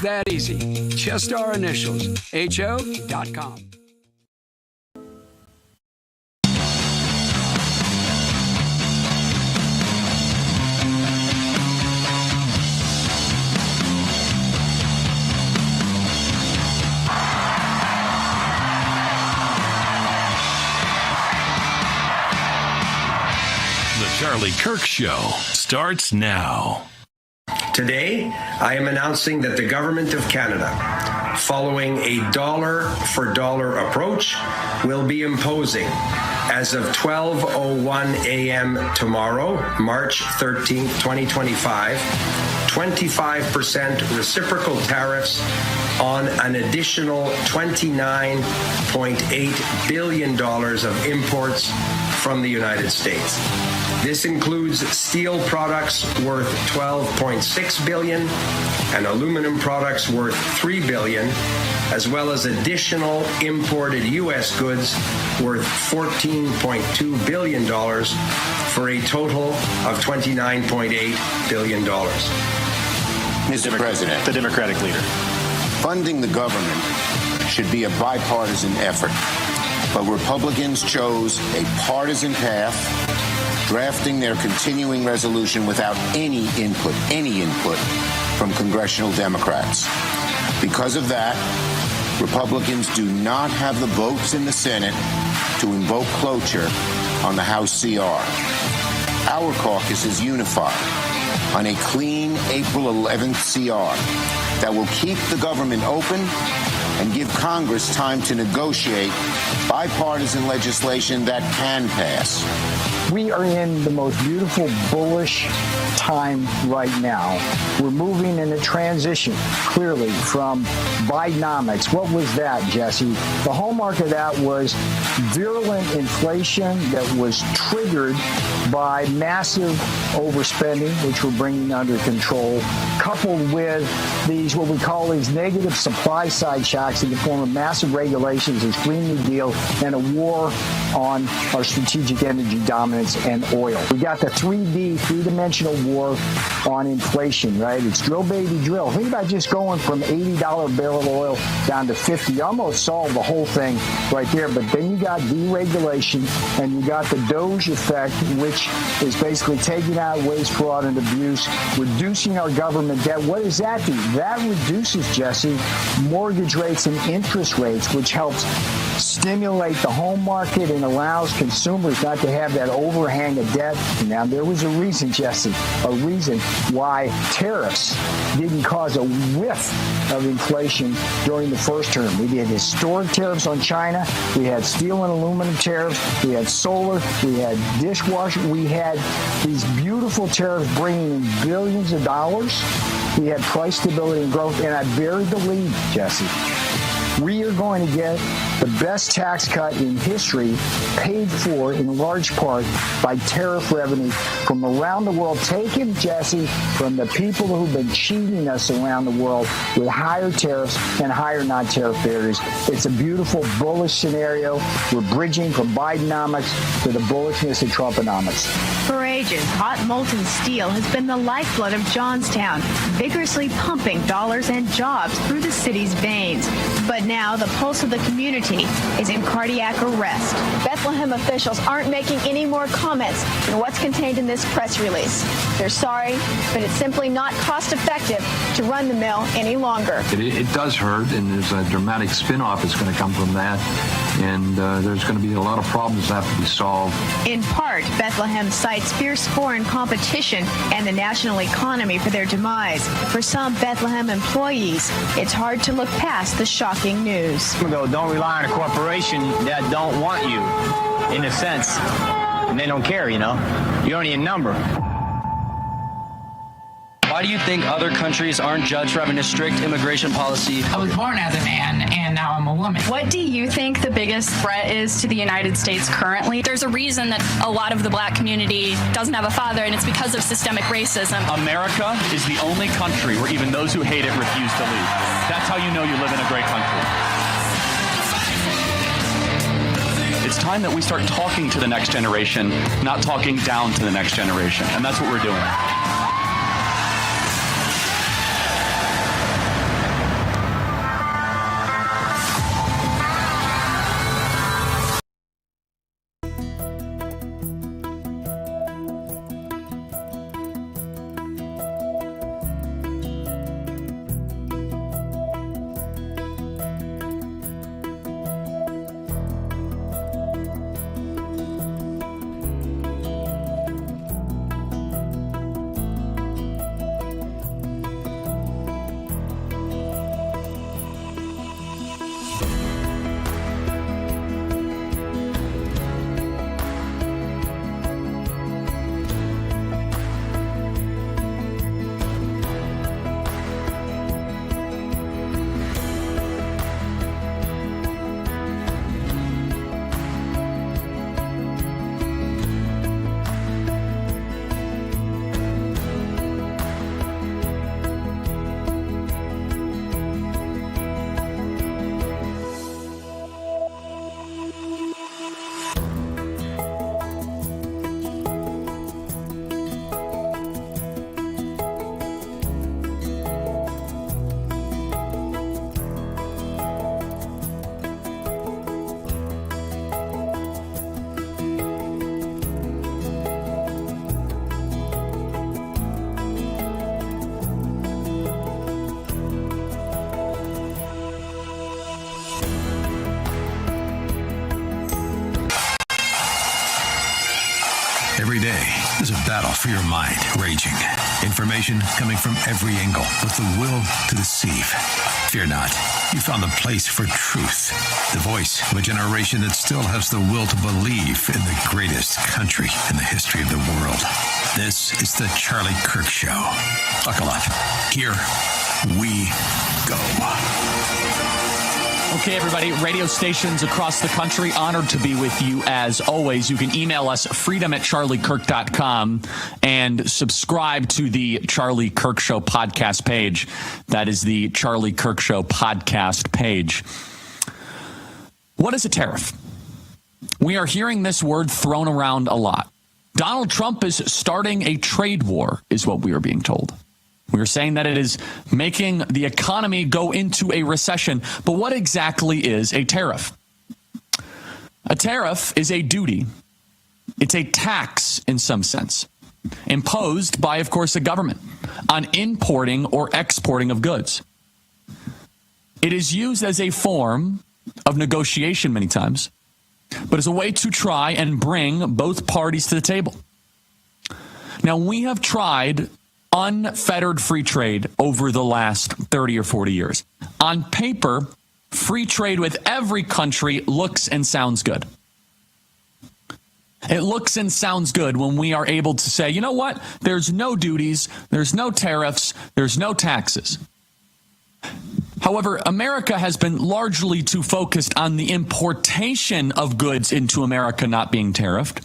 that easy. Just our initials. HO.com. The Charlie Kirk Show starts now. Today, I am announcing that the Government of Canada, following a dollar-for-dollar approach, will be imposing, as of 12:01 a.m. tomorrow, March 13, 2025, 25% reciprocal tariffs on an additional $29.8 billion of imports from the United States. This includes steel products worth $12.6 billion and aluminum products worth $3 billion, as well as additional imported U.S. goods worth $14.2 billion for a total of $29.8 billion. Mr. President, the Democratic leader. Funding the government should be a bipartisan effort, but Republicans chose a partisan path, drafting their continuing resolution without any input from congressional Democrats. Because of that, Republicans do not have the votes in the Senate to invoke cloture on the House CR. Our caucus is unified on a clean April 11th CR that will keep the government open and give Congress time to negotiate bipartisan legislation that can pass. We are in the most beautiful, bullish time right now. We're moving in a transition, clearly, from Bidenomics. What was that, Jesse? The hallmark of that was virulent inflation that was triggered by massive overspending, which we're bringing under control, coupled with these, what we call these negative supply side shocks in the form of massive regulations, this Green New Deal, and a war on our strategic energy dominance and oil. We got the 3D, three-dimensional war on inflation, right? It's drill, baby, drill. Think about just going from $80 a barrel of oil down to $50. You almost solved the whole thing right there. But then you got deregulation, and you got the Doge effect, which is basically taking out waste, fraud, and abuse, reducing our government debt. What does that do? That reduces, Jesse, mortgage rates and interest rates, which helps stimulate the home market and allows consumers not to have that overhang of debt. Now, there was a reason, Jesse, a reason why tariffs didn't cause a whiff of inflation during the first term. We had historic tariffs on China. We had steel and aluminum tariffs. We had solar. We had dishwasher. We had these beautiful tariffs bringing in billions of dollars. We had price stability and growth. And I bury the lead, Jesse. We are going to get the best tax cut in history, paid for in large part by tariff revenue from around the world, taken, Jesse, from the people who've been cheating us around the world with higher tariffs and higher non-tariff barriers. It's a beautiful, bullish scenario. We're bridging from Bidenomics to the bullishness of Trumponomics. For ages, hot molten steel has been the lifeblood of Johnstown, vigorously pumping dollars and jobs through the city's veins. But now the pulse of the community is in cardiac arrest. Bethlehem officials aren't making any more comments than what's contained in this press release. They're sorry, but it's simply not cost-effective to run the mill any longer. It does hurt, and there's a dramatic spin-off that's going to come from that, and there's going to be a lot of problems that have to be solved. In part, Bethlehem cites fierce foreign competition and the national economy for their demise. For some Bethlehem employees, it's hard to look past the shocking news. Don't rely on a corporation that don't want you, in a sense, and they don't care, You're only a number. Why do you think other countries aren't judged for having a strict immigration policy? I was born as a man, and now I'm a woman. What do you think the biggest threat is to the United States currently? There's a reason that a lot of the black community doesn't have a father, and it's because of systemic racism. America is the only country where even those who hate it refuse to leave. That's how you know you live in a great country. It's time that we start talking to the next generation, not talking down to the next generation. And that's what we're doing. battle for your mind raging. Information coming from every angle with the will to deceive. Fear not. You found the place for truth. The voice of a generation that still has the will to believe in the greatest country in the history of the world. This is the Charlie Kirk Show. Buckle up. Here we go. Okay, everybody, radio stations across the country, honored to be with you as always. You can email us, freedom@charliekirk.com, and subscribe to the Charlie Kirk Show podcast page. That is the Charlie Kirk Show podcast page. What is a tariff? We are hearing this word thrown around a lot. Donald Trump is starting a trade war, is what we are being told. We are saying that it is making the economy go into a recession. But what exactly is a tariff? A tariff is a duty. It's a tax in some sense, imposed by, of course, the government on importing or exporting of goods. It is used as a form of negotiation many times, but as a way to try and bring both parties to the table. Now, we have tried unfettered free trade over the last 30 or 40 years. On paper, free trade with every country looks and sounds good. It looks and sounds good when we are able to say, you know what? There's no duties, there's no tariffs, there's no taxes. However, America has been largely too focused on the importation of goods into America not being tariffed.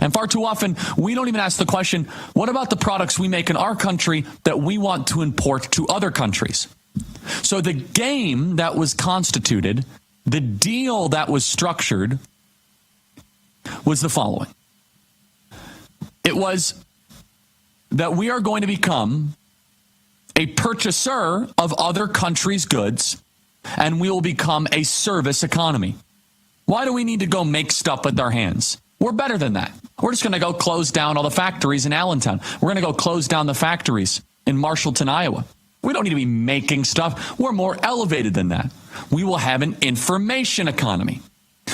And far too often, we don't even ask the question, what about the products we make in our country that we want to import to other countries? So the game that was constituted, the deal that was structured, was the following. It was that we are going to become a purchaser of other countries' goods, and we will become a service economy. Why do we need to go make stuff with our hands? We're better than that. We're just going to go close down all the factories in Allentown. We're going to go close down the factories in Marshallton, Iowa. We don't need to be making stuff. We're more elevated than that. We will have an information economy.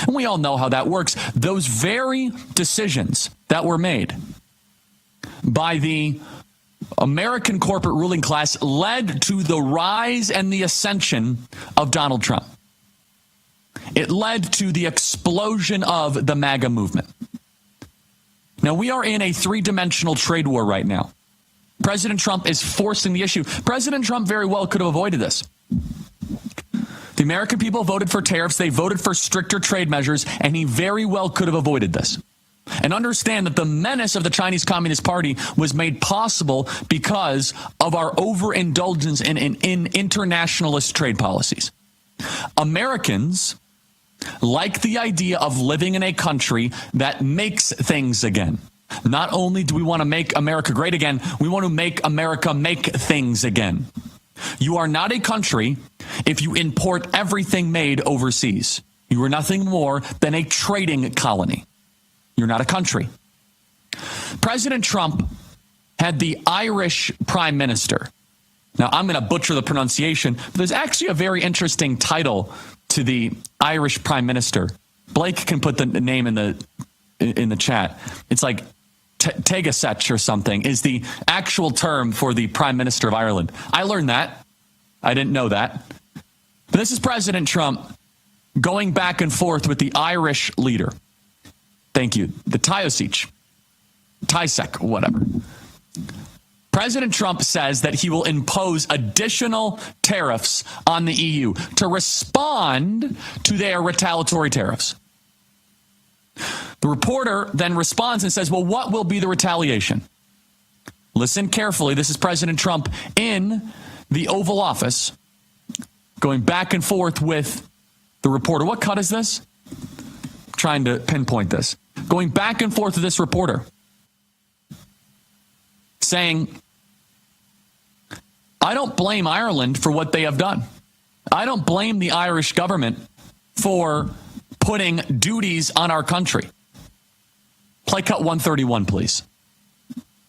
And we all know how that works. Those very decisions that were made by the American corporate ruling class led to the rise and the ascension of Donald Trump. It led to the explosion of the MAGA movement. Now, we are in a three-dimensional trade war right now. President Trump is forcing the issue. President Trump very well could have avoided this. The American people voted for tariffs. They voted for stricter trade measures, and he very well could have avoided this. And understand that the menace of the Chinese Communist Party was made possible because of our overindulgence in internationalist trade policies. Americans like the idea of living in a country that makes things again. Not only do we want to make America great again, we want to make America make things again. You are not a country if you import everything made overseas. You are nothing more than a trading colony. You're not a country. President Trump had the Irish prime minister. Now, I'm going to butcher the pronunciation, but there's actually a very interesting title to the Irish prime minister. Blake can put the name in the chat. It's like Taoiseach or something is the actual term for the prime minister of Ireland. I learned that. I didn't know that. But this is President Trump going back and forth with the Irish leader. Thank you. The Taoiseach, whatever. President Trump says that he will impose additional tariffs on the EU to respond to their retaliatory tariffs. The reporter then responds and says, well, what will be the retaliation? Listen carefully. This is President Trump in the Oval Office going back and forth with the reporter. What cut is this? I'm trying to pinpoint this. Going back and forth with this reporter saying, I don't blame Ireland for what they have done. I don't blame the Irish government for putting duties on our country. Play cut 131, please.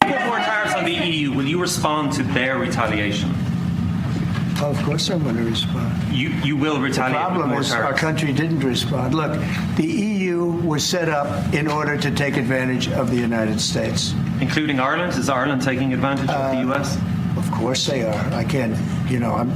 If more tariffs on the EU, will you respond to their retaliation? Well, of course I'm going to respond. You will retaliate. The problem is our country didn't respond. Look, the EU was set up in order to take advantage of the United States. Including Ireland? Is Ireland taking advantage of the U.S.? Of course they are. I can't,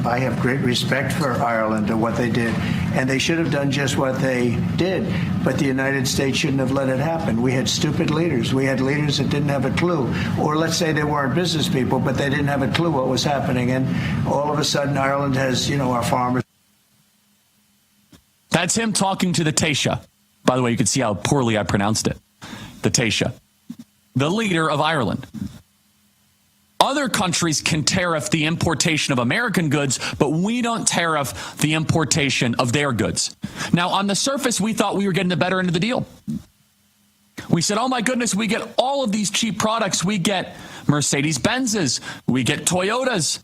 I have great respect for Ireland and what they did. And they should have done just what they did. But the United States shouldn't have let it happen. We had stupid leaders. We had leaders that didn't have a clue. Or let's say they weren't business people, but they didn't have a clue what was happening. And all of a sudden, Ireland has, our farmers. That's him talking to the Taoiseach. By the way, you can see how poorly I pronounced it. The Taoiseach. The leader of Ireland. Other countries can tariff the importation of American goods, but we don't tariff the importation of their goods. Now, on the surface, we thought we were getting the better end of the deal. We said, oh my goodness, we get all of these cheap products. We get Mercedes-Benzes, we get Toyotas,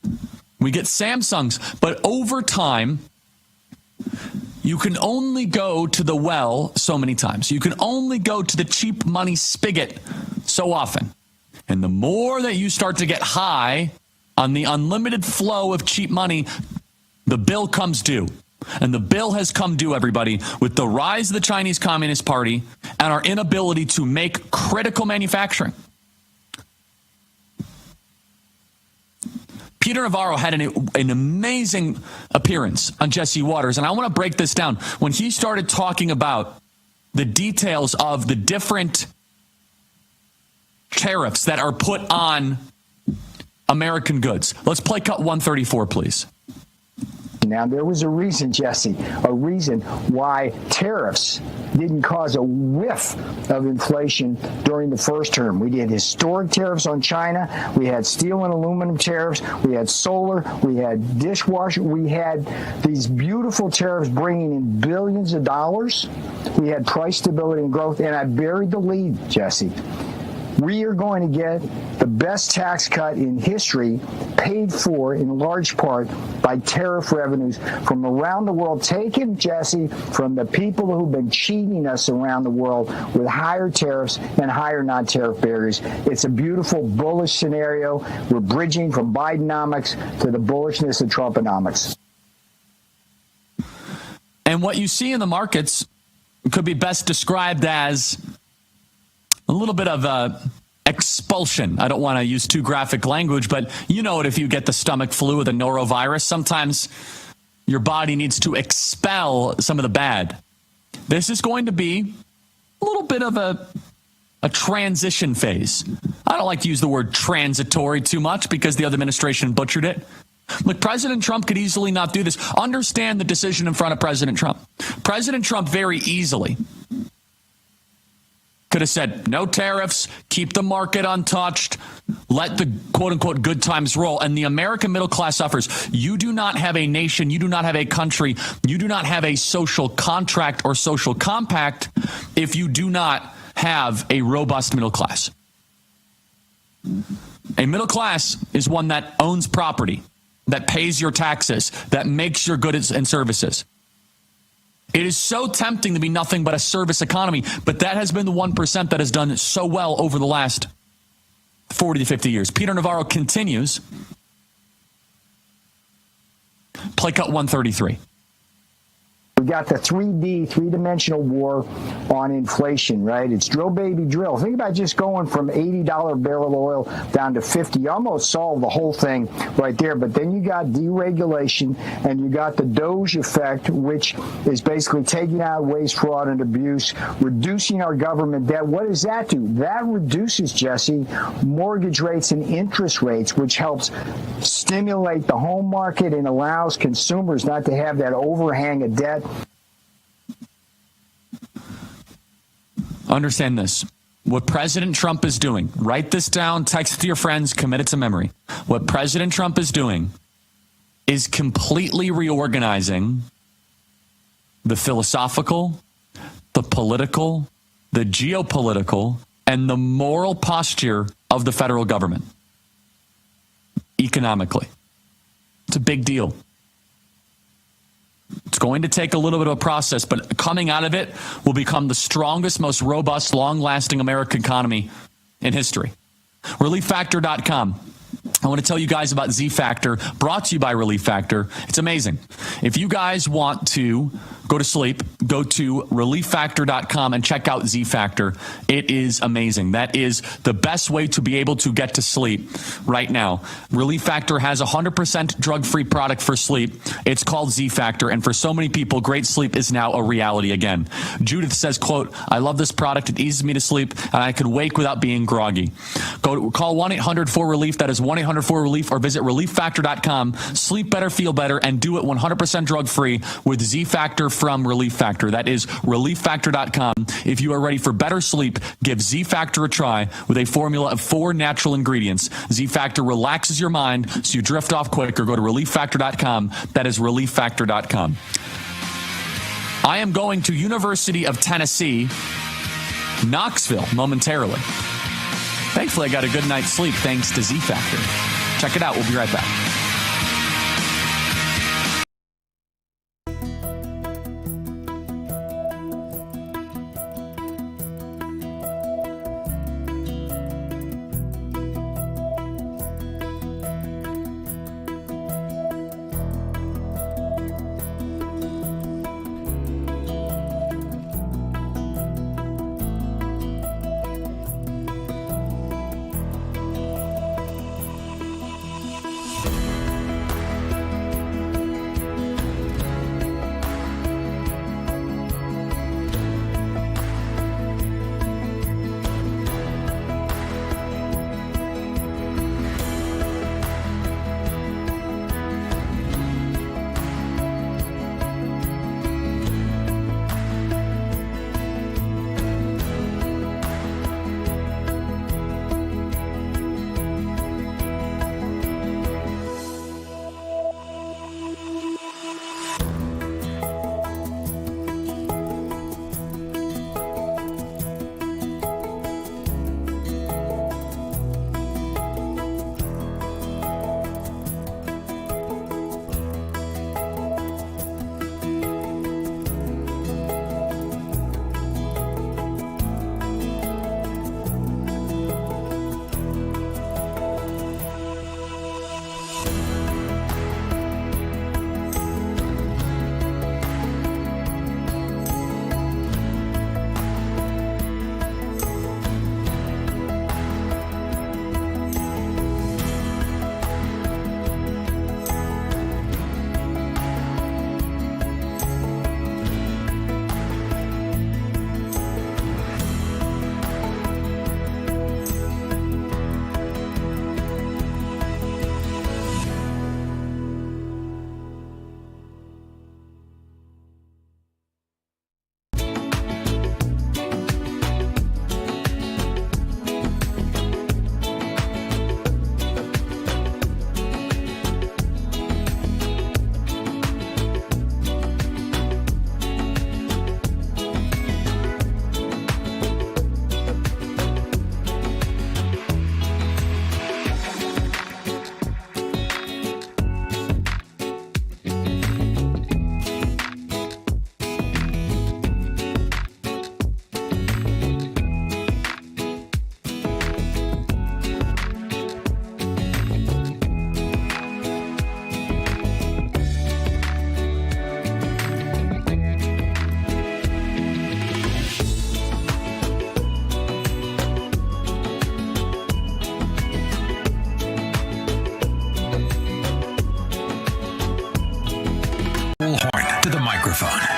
we get Samsungs. But over time, you can only go to the well so many times. You can only go to the cheap money spigot so often. And the more that you start to get high on the unlimited flow of cheap money, the bill comes due. And the bill has come due, everybody, with the rise of the Chinese Communist Party and our inability to make critical manufacturing. Peter Navarro had an amazing appearance on Jesse Waters, and I want to break this down. When he started talking about the details of the different tariffs that are put on American goods. Let's play cut 134, please. Now, there was a reason, Jesse, a reason why tariffs didn't cause a whiff of inflation during the first term. We did historic tariffs on China. We had steel and aluminum tariffs. We had solar. We had dishwasher. We had these beautiful tariffs bringing in billions of dollars. We had price stability and growth, and I buried the lead, Jesse. We are going to get the best tax cut in history, paid for in large part by tariff revenues from around the world, taken, Jesse, from the people who've been cheating us around the world with higher tariffs and higher non-tariff barriers. It's a beautiful, bullish scenario. We're bridging from Bidenomics to the bullishness of Trumponomics. And what you see in the markets could be best described as a little bit of expulsion. I don't want to use too graphic language, but you know it if you get the stomach flu or the norovirus. Sometimes your body needs to expel some of the bad. This is going to be a little bit of a transition phase. I don't like to use the word transitory too much because the other administration butchered it. Look, President Trump could easily not do this. Understand the decision in front of President Trump. President Trump very easily could have said, no tariffs, keep the market untouched, let the quote-unquote good times roll, and the American middle class suffers. You do not have a nation, you do not have a country, you do not have a social contract or social compact if you do not have a robust middle class. A middle class is one that owns property, that pays your taxes, that makes your goods and services. It is so tempting to be nothing but a service economy, but that has been the 1% that has done so well over the last 40 to 50 years. Peter Navarro continues. Play cut 133. We got the 3D, three-dimensional war on inflation, right? It's drill, baby, drill. Think about just going from $80 barrel oil down to $50. You almost solved the whole thing right there. But then you got deregulation, and you got the Doge effect, which is basically taking out waste, fraud, and abuse, reducing our government debt. What does that do? That reduces, Jesse, mortgage rates and interest rates, which helps stimulate the home market and allows consumers not to have that overhang of debt. Understand this. What President Trump is doing, write this down, text it to your friends, commit it to memory. What President Trump is doing is completely reorganizing the philosophical, the political, the geopolitical, and the moral posture of the federal government economically. It's a big deal. It's going to take a little bit of a process, but coming out of it will become the strongest, most robust, long-lasting American economy in history. ReliefFactor.com. I want to tell you guys about Z Factor, brought to you by Relief Factor. It's amazing. If you guys want to go to sleep, go to relieffactor.com and check out Z Factor. It is amazing. That is the best way to be able to get to sleep right now. Relief Factor has a 100% drug-free product for sleep. It's called Z Factor, and for so many people, great sleep is now a reality again. Judith says, quote, "I love this product. It eases me to sleep, and I can wake without being groggy." Call 1-800-4RELIEF. That is 1-800-4RELIEF, or visit relieffactor.com. Sleep better, feel better, and do it 100% drug-free with Z Factor from Relief Factor. That is relieffactor.com. If you are ready for better sleep, give Z Factor a try with a formula of 4 natural ingredients. Z Factor relaxes your mind so you drift off quicker. Go to relieffactor.com. That is relieffactor.com. I am going to University of Tennessee, Knoxville, momentarily. Thankfully, I got a good night's sleep thanks to Z Factor. Check it out. We'll be right back.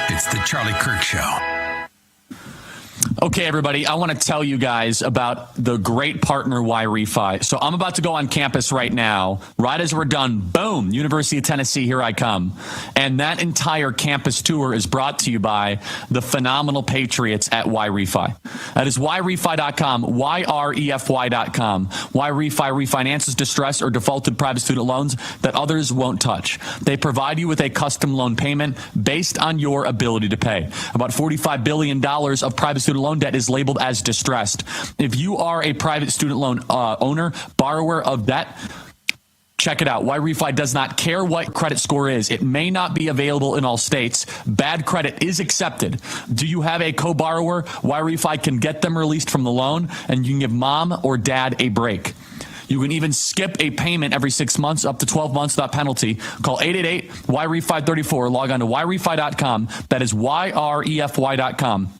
It's the Charlie Kirk Show. Okay, everybody, I want to tell you guys about the great partner YRefi. So I'm about to go on campus right now. Right as we're done, boom, University of Tennessee, here I come. And that entire campus tour is brought to you by the phenomenal patriots at YRefi. That is YRefi.com, YREFY.com. YRefi refinances distressed or defaulted private student loans that others won't touch. They provide you with a custom loan payment based on your ability to pay. About $45 billion of private student loan debt is labeled as distressed. If you are a private student loan owner, borrower of debt, check it out. YRefi does not care what credit score is. It may not be available in all states. Bad credit is accepted. Do you have a co-borrower? YRefi can get them released from the loan, and you can give mom or dad a break. You can even skip a payment every 6 months, up to 12 months without penalty. Call 888-YREFI34. Log on to YREFI.com. That is YREFY.com.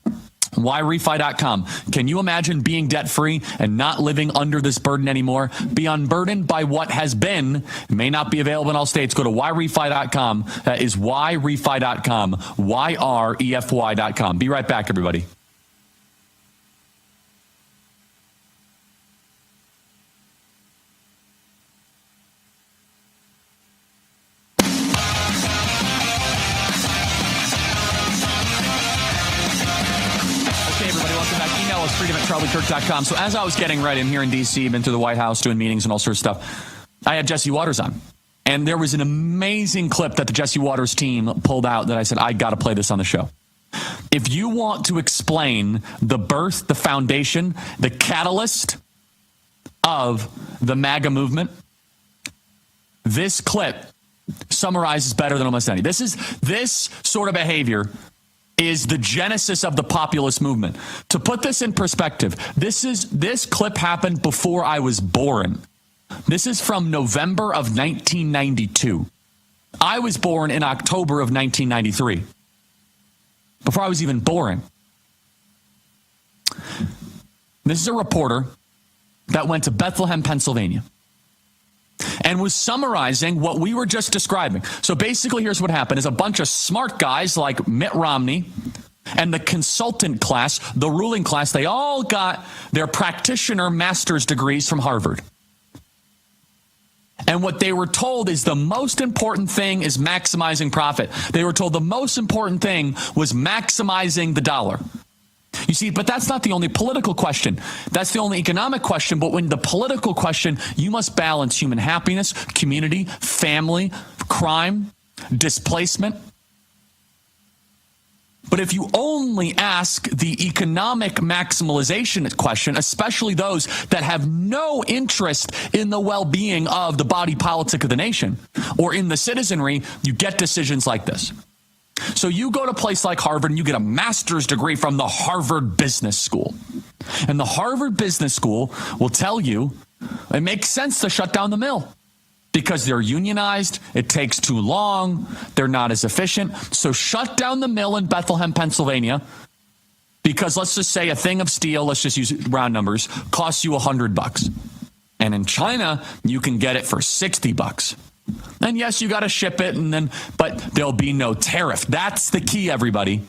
YREFI.com. Can you imagine being debt-free and not living under this burden anymore? Be unburdened by what has been. It may not be available in all states. Go to YREFI.com. That is YREFI.com. YREFY.com. Be right back, everybody. freedom@charliekirk.com. So as I was getting ready, I'm here in D.C., been to the White House, doing meetings and all sorts of stuff. I had Jesse Waters on. And there was an amazing clip that the Jesse Waters team pulled out that I said, I got to play this on the show. If you want to explain the birth, the foundation, the catalyst of the MAGA movement, this clip summarizes better than almost any. This sort of behavior is the genesis of the populist movement. To put this in perspective, this clip happened before I was born. This is from November of 1992. I was born in October of 1993. Before I was even born. This is a reporter that went to Bethlehem, Pennsylvania, and was summarizing what we were just describing. So basically, here's what happened: is a bunch of smart guys like Mitt Romney and the consultant class, the ruling class, they all got their practitioner master's degrees from Harvard. And what they were told is the most important thing is maximizing profit. They were told the most important thing was maximizing the dollar. You see, but that's not the only political question. That's the only economic question. But when the political question, you must balance human happiness, community, family, crime, displacement. But if you only ask the economic maximalization question, especially those that have no interest in the well-being of the body politic of the nation or in the citizenry, you get decisions like this. So you go to a place like Harvard and you get a master's degree from the Harvard Business School. And the Harvard Business School will tell you it makes sense to shut down the mill because they're unionized, it takes too long, they're not as efficient. So shut down the mill in Bethlehem, Pennsylvania, because let's just say a thing of steel, let's just use round numbers, costs you $100. And in China, you can get it for $60. And yes, you got to ship it, but there'll be no tariff. That's the key, everybody.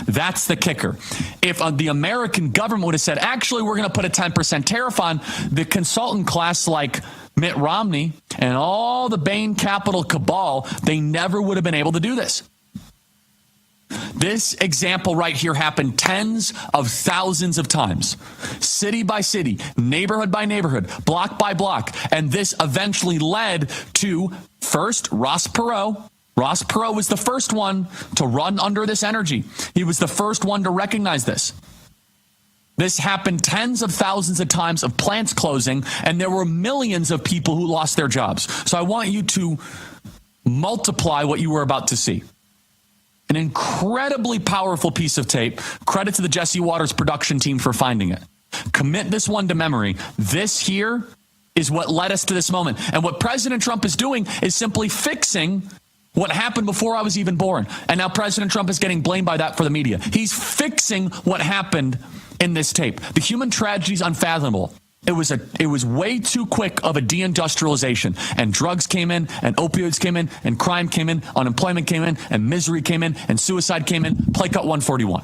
That's the kicker. If the American government would have said, actually, we're going to put a 10% tariff on, the consultant class like Mitt Romney and all the Bain Capital cabal, they never would have been able to do this. This example right here happened tens of thousands of times, city by city, neighborhood by neighborhood, block by block. And this eventually led to, first, Ross Perot. Ross Perot was the first one to run under this energy. He was the first one to recognize this. This happened tens of thousands of times of plants closing, and there were millions of people who lost their jobs. So I want you to multiply what you were about to see. An incredibly powerful piece of tape. Credit to the Jesse Waters production team for finding it. Commit this one to memory. This here is what led us to this moment. And what President Trump is doing is simply fixing what happened before I was even born. And now President Trump is getting blamed by that for the media. He's fixing what happened in this tape. The human tragedy is unfathomable. It was way too quick of a deindustrialization, and drugs came in, and opioids came in, and crime came in, unemployment came in, and misery came in, and suicide came in. Play cut 141.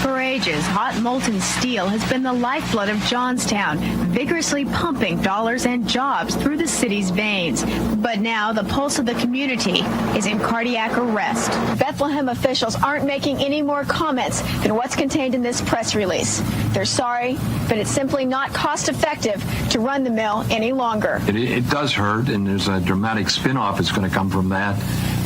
For ages, hot molten steel has been the lifeblood of Johnstown, vigorously pumping dollars and jobs through the city's veins. But now the pulse of the community is in cardiac arrest. Bethlehem officials aren't making any more comments than what's contained in this press release. They're sorry, but it's simply not cost-effective to run the mill any longer. It does hurt, and there's a dramatic spin-off that's going to come from that.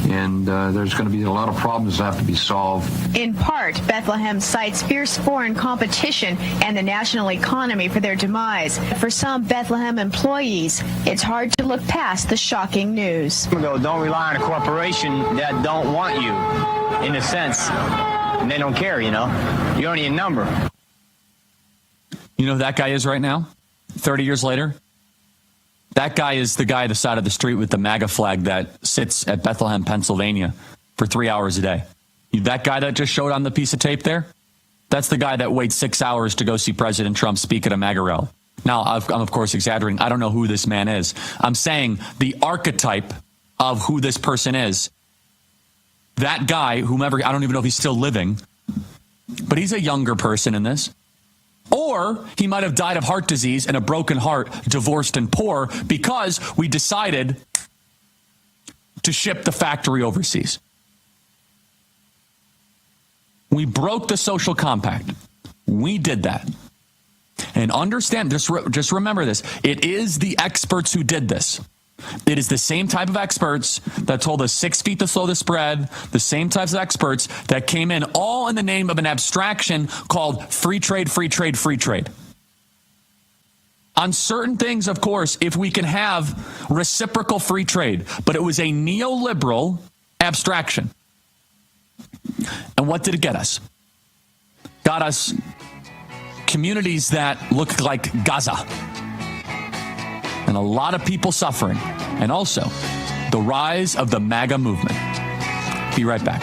And there's going to be a lot of problems that have to be solved. In part, Bethlehem cites fierce foreign competition and the national economy for their demise. For some Bethlehem employees, it's hard to look past the shocking news. Don't rely on a corporation that don't want you, in a sense. And they don't care, You're only a number. You know who that guy is right now? 30 years later? That guy is the guy at the side of the street with the MAGA flag that sits at Bethlehem, Pennsylvania for 3 hours a day. That guy that just showed on the piece of tape there, that's the guy that waits 6 hours to go see President Trump speak at a MAGA rally. Now, I'm of course exaggerating. I don't know who this man is. I'm saying the archetype of who this person is. That guy, whomever, I don't even know if he's still living, but he's a younger person in this. Or he might have died of heart disease and a broken heart, divorced and poor, because we decided to ship the factory overseas. We broke the social compact. We did that. And understand, just remember this. It is the experts who did this. It is the same type of experts that told us 6 feet to slow the spread, the same types of experts that came in all in the name of an abstraction called free trade, free trade, free trade. On certain things, of course, if we can have reciprocal free trade, but it was a neoliberal abstraction. And what did it get us? Got us communities that look like Gaza. And a lot of people suffering. And also, the rise of the MAGA movement. Be right back.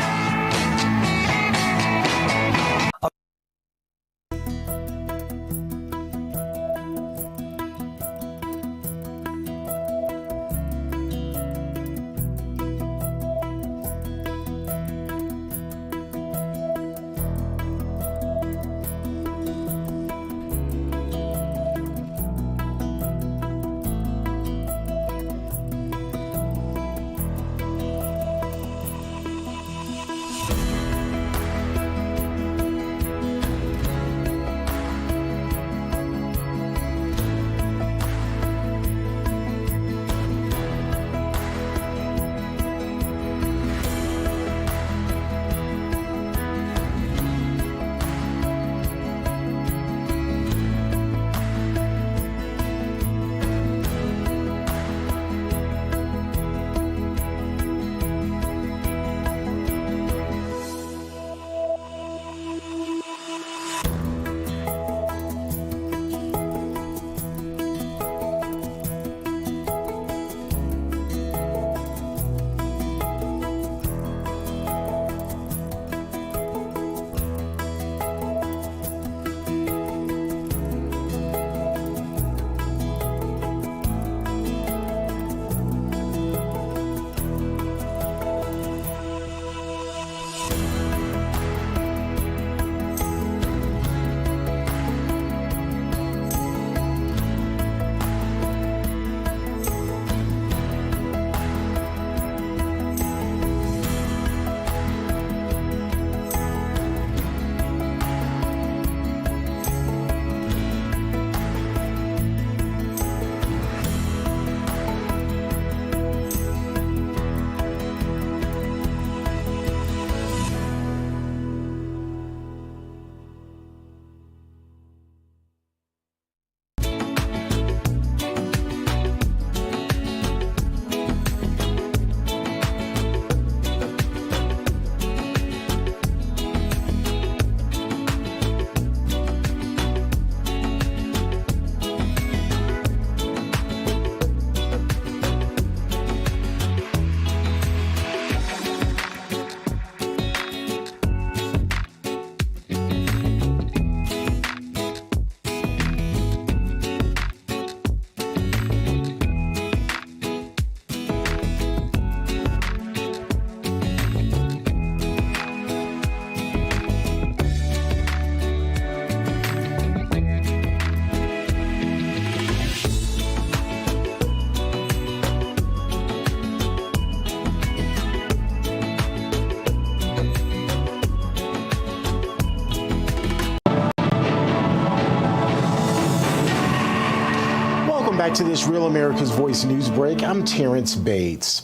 Back to this Real America's Voice news break. I'm Terrence Bates.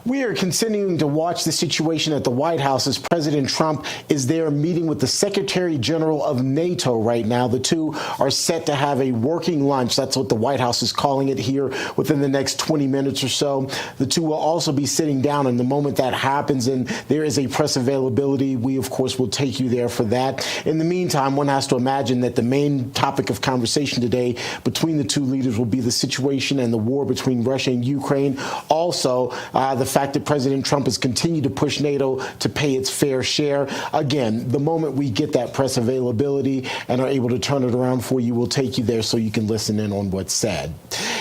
We are continuing to watch the situation at the White House as President Trump is there meeting with the Secretary General of NATO right now. The two are set to have a working lunch. That's what the White House is calling it here within the next 20 minutes or so. The two will also be sitting down, and the moment that happens and there is a press availability, we, of course, will take you there for that. In the meantime, one has to imagine that the main topic of conversation today between the two leaders will be the situation and the war between Russia and Ukraine. Also, the fact that President Trump has continued to push NATO to pay its fair share. Again, the moment we get that press availability and are able to turn it around for you, we'll take you there so you can listen in on what's said.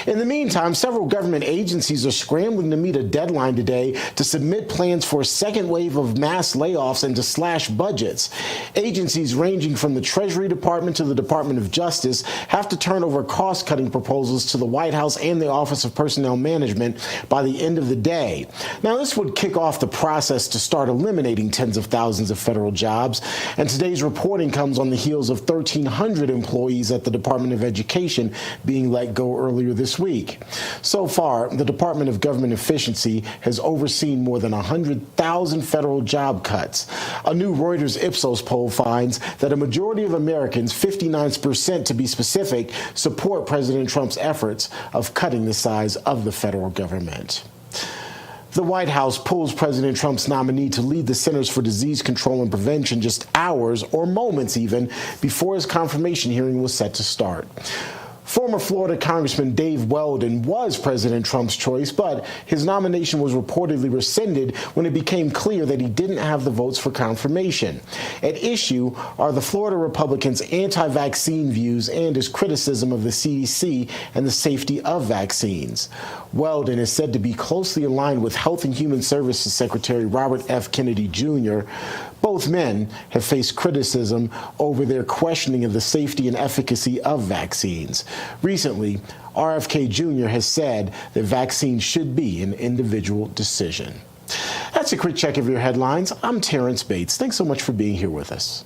In the meantime, several government agencies are scrambling to meet a deadline today to submit plans for a second wave of mass layoffs and to slash budgets. Agencies ranging from the Treasury Department to the Department of Justice have to turn over cost-cutting proposals to the White House and the Office of Personnel Management by the end of the day. Now, this would kick off the process to start eliminating tens of thousands of federal jobs, and today's reporting comes on the heels of 1,300 employees at the Department of Education being let go earlier this week. So far, the Department of Government Efficiency has overseen more than 100,000 federal job cuts. A new Reuters Ipsos poll finds that a majority of Americans, 59% to be specific, support President Trump's efforts of cutting the size of the federal government. The White House pulls President Trump's nominee to lead the Centers for Disease Control and Prevention just hours or moments even before his confirmation hearing was set to start. Former Florida Congressman Dave Weldon was President Trump's choice, but his nomination was reportedly rescinded when it became clear that he didn't have the votes for confirmation. At issue are the Florida Republican's anti-vaccine views and his criticism of the CDC and the safety of vaccines. Weldon is said to be closely aligned with Health and Human Services Secretary Robert F. Kennedy Jr. Both men have faced criticism over their questioning of the safety and efficacy of vaccines. Recently, RFK Jr. has said that vaccines should be an individual decision. That's a quick check of your headlines. I'm Terrence Bates. Thanks so much for being here with us.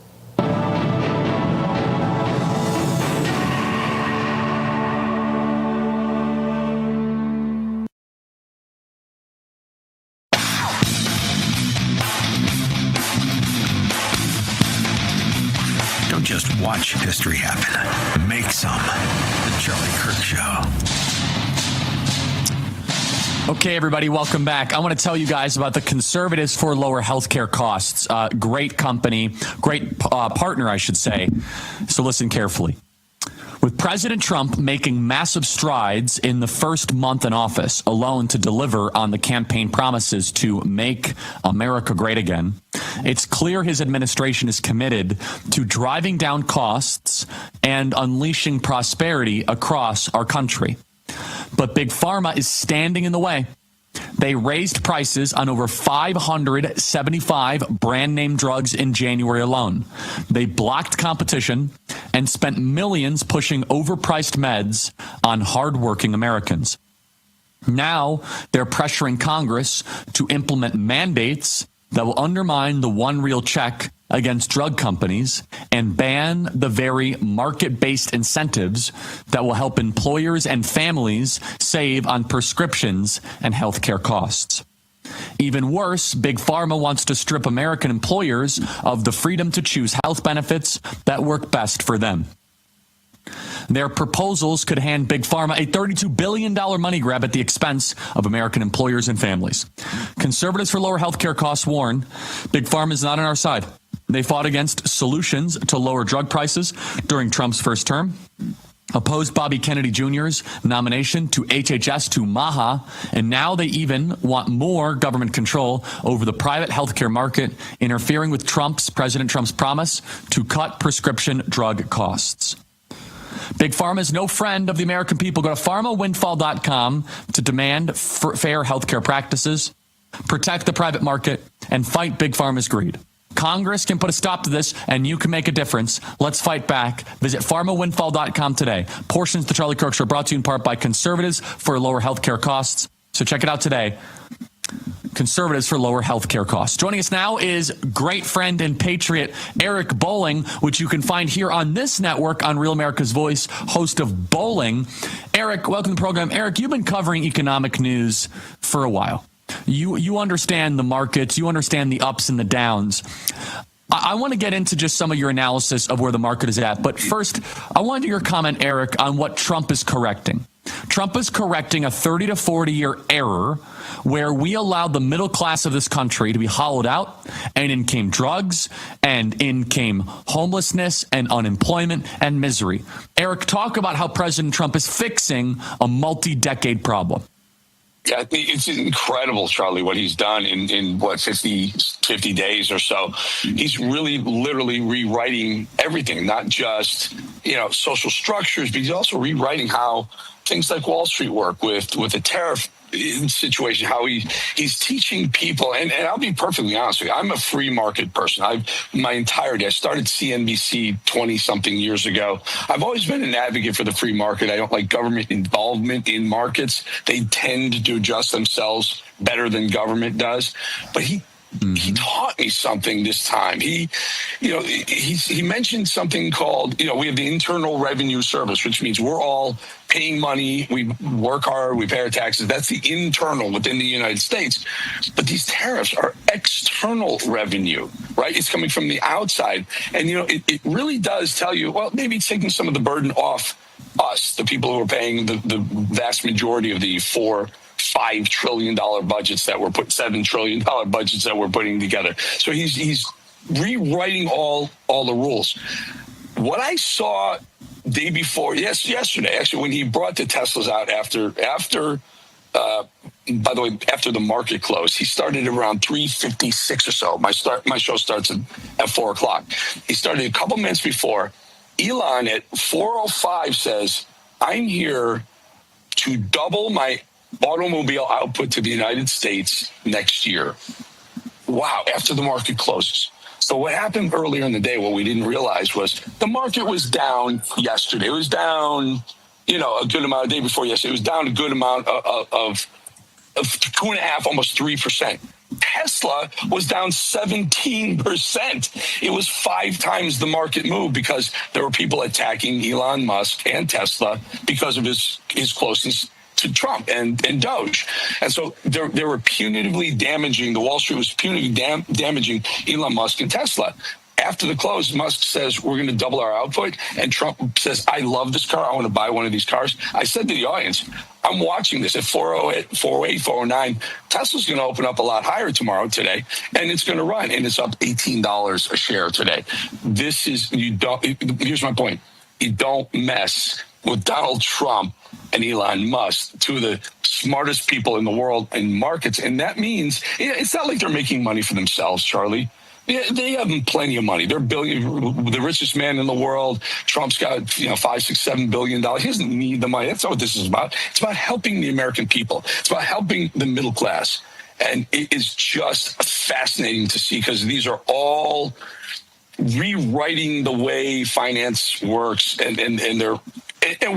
Just watch history happen. Make some. The Charlie Kirk Show. Okay, everybody, welcome back. I want to tell you guys about the Conservatives for Lower Healthcare Costs. Great company, great partner, I should say. So listen carefully. With President Trump making massive strides in the first month in office alone to deliver on the campaign promises to make America great again, it's clear his administration is committed to driving down costs and unleashing prosperity across our country. But Big Pharma is standing in the way. They raised prices on over 575 brand name drugs in January alone. They blocked competition and spent millions pushing overpriced meds on hardworking Americans. Now they're pressuring Congress to implement mandates that will undermine the one real check against drug companies and ban the very market-based incentives that will help employers and families save on prescriptions and healthcare costs. Even worse, Big Pharma wants to strip American employers of the freedom to choose health benefits that work best for them. Their proposals could hand Big Pharma a $32 billion money grab at the expense of American employers and families. Conservatives for Lower Healthcare Costs warn Big Pharma is not on our side. They fought against solutions to lower drug prices during Trump's first term, opposed Bobby Kennedy Jr.'s nomination to HHS to MAGA, and now they even want more government control over the private healthcare market, interfering with President Trump's promise to cut prescription drug costs. Big Pharma is no friend of the American people. Go to pharmawindfall.com to demand fair healthcare practices, protect the private market, and fight Big Pharma's greed. Congress can put a stop to this, and you can make a difference. Let's fight back. Visit pharmawindfall.com today. Portions of the Charlie Kirk Show brought to you in part by Conservatives for Lower Healthcare Costs. So check it out today. Conservatives for Lower Healthcare Costs. Joining us now is great friend and patriot Eric Bolling, which you can find here on this network on Real America's Voice, host of Bolling. Eric, welcome to the program. Eric, you've been covering economic news for a while. You understand the markets. You understand the ups and the downs. I want to get into just some of your analysis of where the market is at. But first, I want your comment, Eric, on what Trump is correcting. Trump is correcting a 30 to 40-year error where we allowed the middle class of this country to be hollowed out, and in came drugs, and in came homelessness and unemployment and misery. Eric, talk about how President Trump is fixing a multi-decade problem. Yeah, it's incredible, Charlie, what he's done in 50 days or so. He's really literally rewriting everything, not just, social structures, but he's also rewriting how things like Wall Street work with the tariff situation, how he's teaching people. And I'll be perfectly honest with you, I'm a free market person. My entirety, I started CNBC 20-something years ago. I've always been an advocate for the free market. I don't like government involvement in markets. They tend to adjust themselves better than government does. But he taught me something this time. He mentioned something called, we have the Internal Revenue Service, which means we're all paying money, we work hard, we pay our taxes. That's the internal within the United States. But these tariffs are external revenue, right? It's coming from the outside. And, it really does tell you, well, maybe it's taking some of the burden off us, the people who are paying the vast majority of the $5 trillion budgets that we're $7 trillion budgets that we're putting together. So he's rewriting all the rules. What I saw day before, yesterday, actually, when he brought the Teslas out after the market closed, he started around 3:56 or so. My show starts at 4 o'clock. He started a couple minutes before. Elon at 4:05 says, "I'm here to double my automobile output to the United States next year." Wow, after the market closes. So what happened earlier in the day, what we didn't realize was the market was down yesterday. It was down, a good amount the day before yesterday. It was down a good amount of 2.5%, almost 3%. Tesla was down 17%. It was 5 times the market move because there were people attacking Elon Musk and Tesla because of his closeness to Trump and Doge. And so they were punitively damaging, the Wall Street was punitively damaging Elon Musk and Tesla. After the close, Musk says, we're going to double our output. And Trump says, I love this car. I want to buy one of these cars. I said to the audience, I'm watching this at 408, 409. Tesla's going to open up a lot higher today, and it's going to run. And it's up $18 a share today. Here's my point. You don't mess with Donald Trump and Elon Musk, two of the smartest people in the world in markets. And that means it's not like they're making money for themselves, Charlie. They have plenty of money. They're the richest man in the world. Trump's got $5, $6, $7 billion. He doesn't need the money. That's not what this is about. It's about helping the American people. It's about helping the middle class. And it is just fascinating to see because these are all rewriting the way finance works, and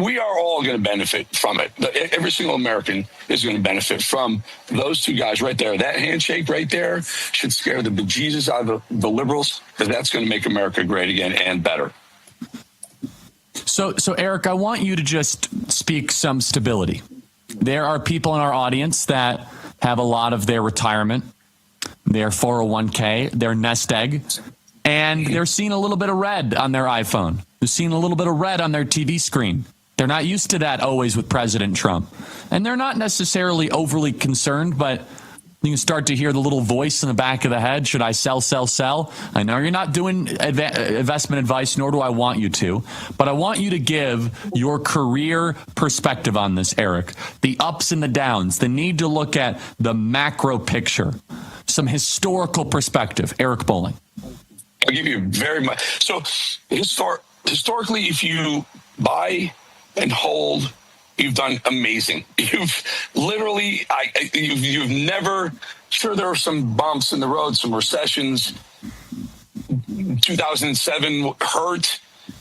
we are all going to benefit from it. Every single American is going to benefit from those two guys right there. That handshake right there should scare the bejesus out of the liberals, because that's going to make America great again and better. So Eric, I want you to just speak some stability. There are people in our audience that have a lot of their retirement, their 401k, their nest egg, and they're seeing a little bit of red on their iPhone. They're seeing a little bit of red on their TV screen. They're not used to that always with President Trump. And they're not necessarily overly concerned, but you can start to hear the little voice in the back of the head. Should I sell, sell, sell? I know you're not doing investment advice, nor do I want you to. But I want you to give your career perspective on this, Eric. The ups and the downs, the need to look at the macro picture, some historical perspective. Eric Bolling. I'll give you very much. So historically, if you buy and hold, you've done amazing. You've literally, you've never, sure, there were some bumps in the road, some recessions. 2007 hurt.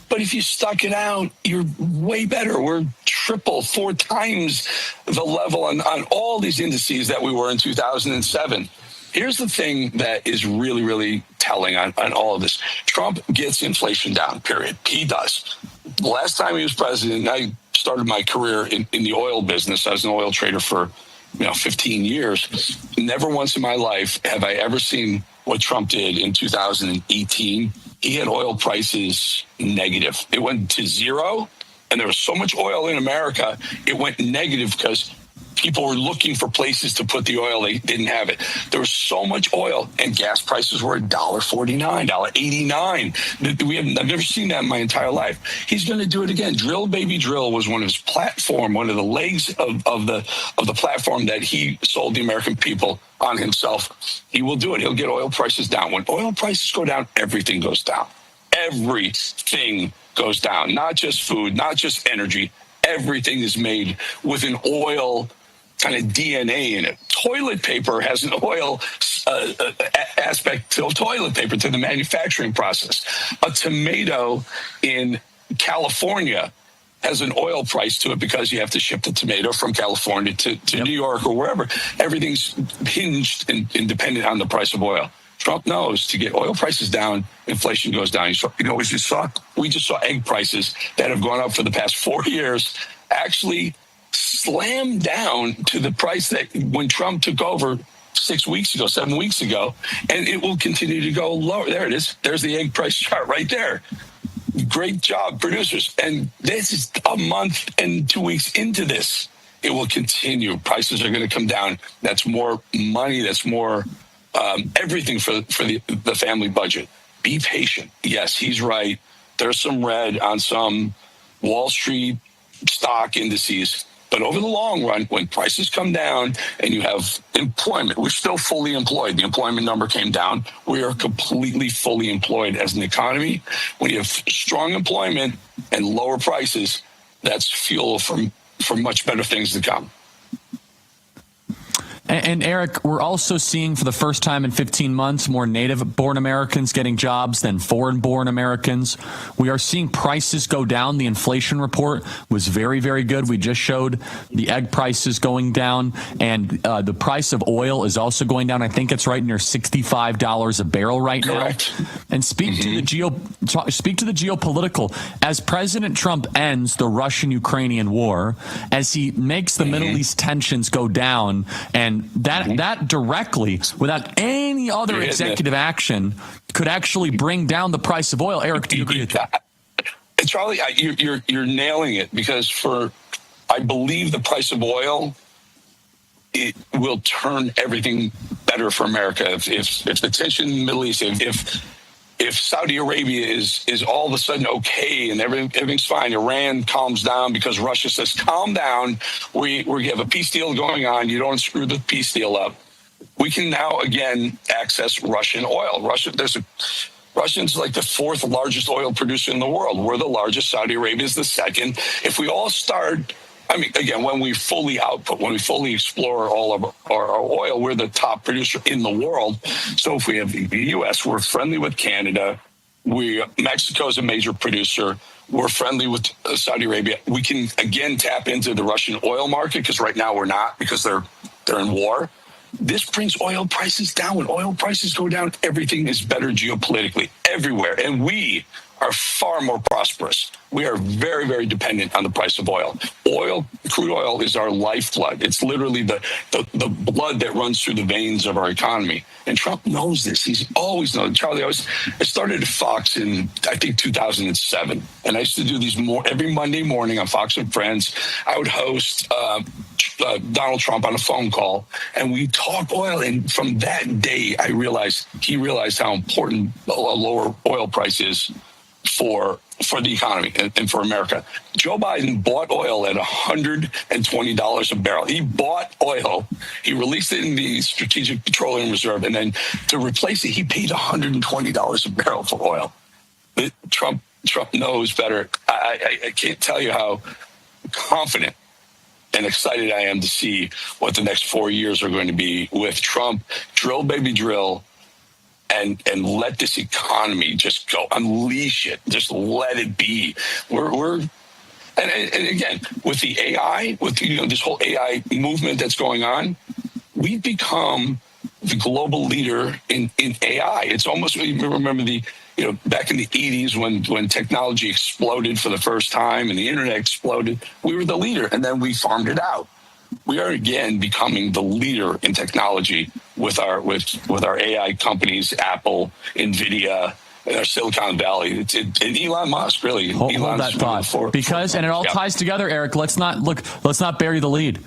But if you stuck it out, you're way better. We're 4 times the level on all these indices that we were in 2007. Here's the thing that is really, really telling on all of this. Trump gets inflation down, period. He does. Last time he was president, I started my career in the oil business. I was an oil trader for 15 years. Never once in my life have I ever seen what Trump did in 2018. He had oil prices negative. It went to zero, and there was so much oil in America, it went negative because people were looking for places to put the oil. They didn't have it. There was so much oil, and gas prices were $1.49, $1.89. I've never seen that in my entire life. He's going to do it again. Drill, baby, drill was one of his platform, one of the legs of the platform that he sold the American people on himself. He will do it. He'll get oil prices down. When oil prices go down, everything goes down. Everything goes down. Not just food, not just energy. Everything is made with an oil kind of DNA in it. Toilet paper has an oil aspect to toilet paper, to the manufacturing process. A tomato in California has an oil price to it because you have to ship the tomato from California to New York or wherever. Everything's hinged and dependent on the price of oil. Trump knows to get oil prices down, inflation goes down. We just saw egg prices that have gone up for the past 4 years actually slammed down to the price that when Trump took over 7 weeks ago, and it will continue to go lower. There it is. There's the egg price chart right there. Great job, producers. And this is a month and 2 weeks into this. It will continue. Prices are going to come down. That's more money. That's more everything for the family budget. Be patient. Yes, he's right. There's some red on some Wall Street stock indices. But over the long run, when prices come down and you have employment, we're still fully employed. The employment number came down. We are completely fully employed as an economy. When you have strong employment and lower prices, that's fuel for much better things to come. And Eric, we're also seeing for the first time in 15 months more native-born Americans getting jobs than foreign-born Americans. We are seeing prices go down. The inflation report was very, very good. We just showed the egg prices going down, and the price of oil is also going down. I think it's right near $65 a barrel right Correct. now. And speak to the geopolitical. As President Trump ends the Russian-Ukrainian war, as he makes the Middle East tensions go down, and that directly, without any other executive action, could actually bring down the price of oil. Eric, do you agree with that? Charlie, you're nailing it, because I believe the price of oil, it will turn everything better for America. If the tension in the Middle East, if Saudi Arabia is all of a sudden okay and everything's fine, Iran calms down because Russia says, calm down, we have a peace deal going on, you don't screw the peace deal up, we can now again access Russian oil. Russians like the fourth largest oil producer in the world. We're the largest. Saudi Arabia is the second. If we all start, again, when we fully output, when we fully explore all of our oil, we're the top producer in the world. So if we have the U.S., we're friendly with Canada. Mexico is a major producer. We're friendly with Saudi Arabia. We can, again, tap into the Russian oil market, because right now we're not, because they're in war. This brings oil prices down. When oil prices go down, everything is better geopolitically everywhere. And we are far more prosperous. We are very, very dependent on the price of oil. Crude oil is our lifeblood. It's literally the blood that runs through the veins of our economy. And Trump knows this. He's always known. Charlie, I started at Fox in, I think, 2007. And I used to do these every Monday morning on Fox and Friends. I would host Donald Trump on a phone call, and we talk oil. And from that day, he realized how important a lower oil price is for the economy and for America. Joe Biden bought oil at $120 a barrel. He bought oil. He released it in the Strategic Petroleum Reserve, and then to replace it, he paid $120 a barrel for oil. Trump knows better. I can't tell you how confident and excited I am to see what the next 4 years are going to be with Trump. Drill, baby, drill. And let this economy just go, unleash it, just let it be. And again, with the AI, with this whole AI movement that's going on, we've become the global leader in AI. It's almost, you remember back in the 80s when technology exploded for the first time and the internet exploded, we were the leader, and then we farmed it out. we are again becoming the leader in technology with our AI companies, Apple, NVIDIA, and our Silicon Valley. And Elon Musk, really. Hold that thought, because, and it all ties together, Eric. Let's not bury the lead.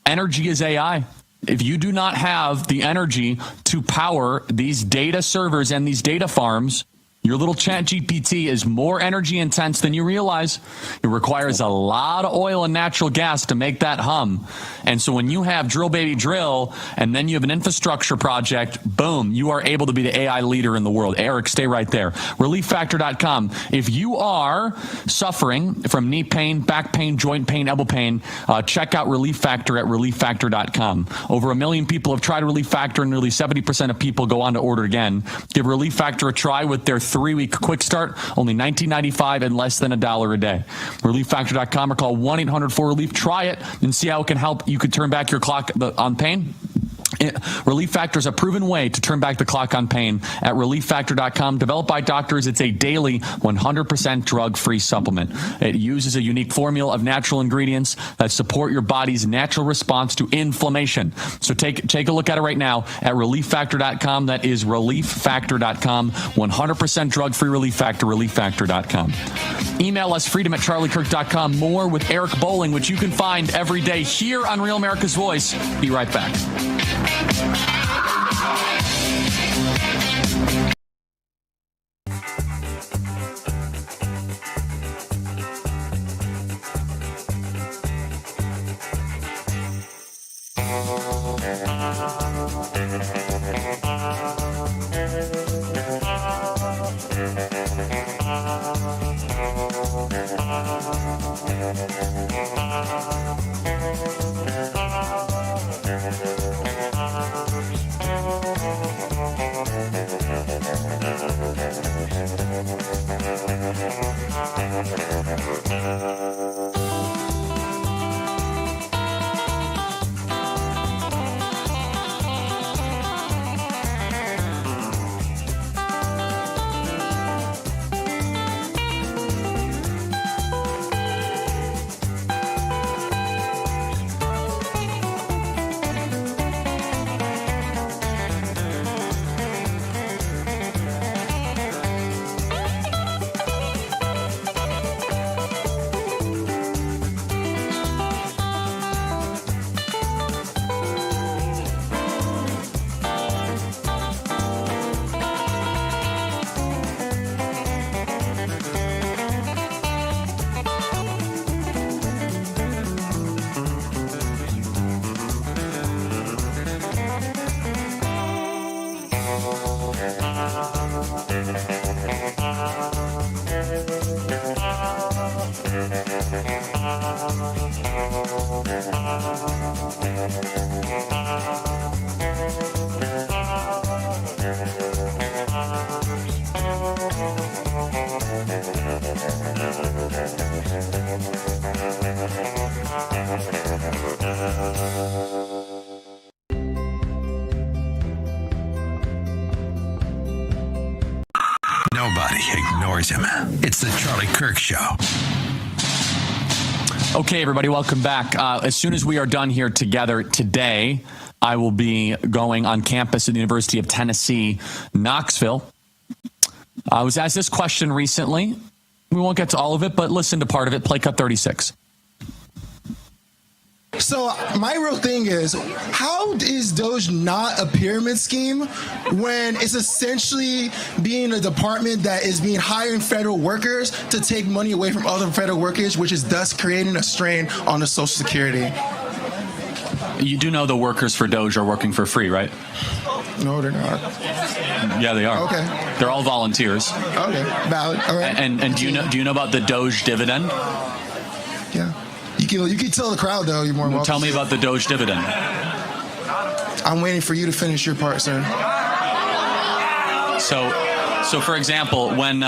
Energy is AI. If you do not have the energy to power these data servers and these data farms, your little chat GPT is more energy intense than you realize. It requires a lot of oil and natural gas to make that hum. And so when you have drill, baby, drill, and then you have an infrastructure project, boom, you are able to be the AI leader in the world. Eric, stay right there. ReliefFactor.com. If you are suffering from knee pain, back pain, joint pain, elbow pain, check out Relief Factor at ReliefFactor.com. Over 1 million people have tried Relief Factor, and nearly 70% of people go on to order again. Give Relief Factor a try with their 3-week quick start, only $19.95 and less than $1 a day. ReliefFactor.com or call 1-800-4RELIEF. Try it and see how it can help. You could turn back your clock on pain. Relief Factor is a proven way to turn back the clock on pain at ReliefFactor.com. Developed by doctors, it's a daily 100% drug-free supplement. It uses a unique formula of natural ingredients that support your body's natural response to inflammation. So take a look at it right now at ReliefFactor.com. That is ReliefFactor.com. 100% drug-free Relief Factor, ReliefFactor.com. Email us, freedom@charliekirk.com. More with Eric Bolling, which you can find every day here on Real America's Voice. Be right back. Nobody ignores him. It's the Charlie Kirk Show. Okay, everybody, welcome back. As soon as we are done here together today, I will be going on campus at the University of Tennessee, Knoxville. I was asked this question recently. We won't get to all of it, but listen to part of it. Play cut 36. So my real thing is, how is Doge not a pyramid scheme when it's essentially being a department that is being hiring federal workers to take money away from other federal workers, which is thus creating a strain on the Social Security? You do know the workers for Doge are working for free, right? No, they're not. Yeah, they are. Okay. They're all volunteers. Okay, valid. All right. And do you know about the Doge dividend? Yeah. You can tell the crowd, though. You're more welcome. Tell me about the Doge dividend. I'm waiting for you to finish your part, sir. So for example, when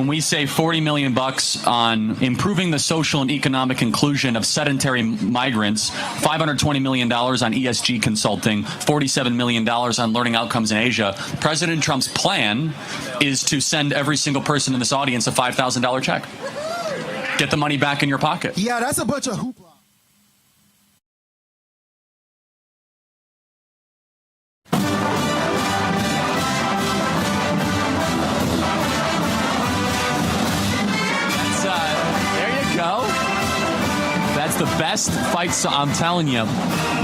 we say $40 million on improving the social and economic inclusion of sedentary migrants, $520 million on ESG consulting, $47 million on learning outcomes in Asia, President Trump's plan is to send every single person in this audience a $5,000 check. Get the money back in your pocket. Yeah, that's a bunch of hoopla. best fight song. I'm telling you,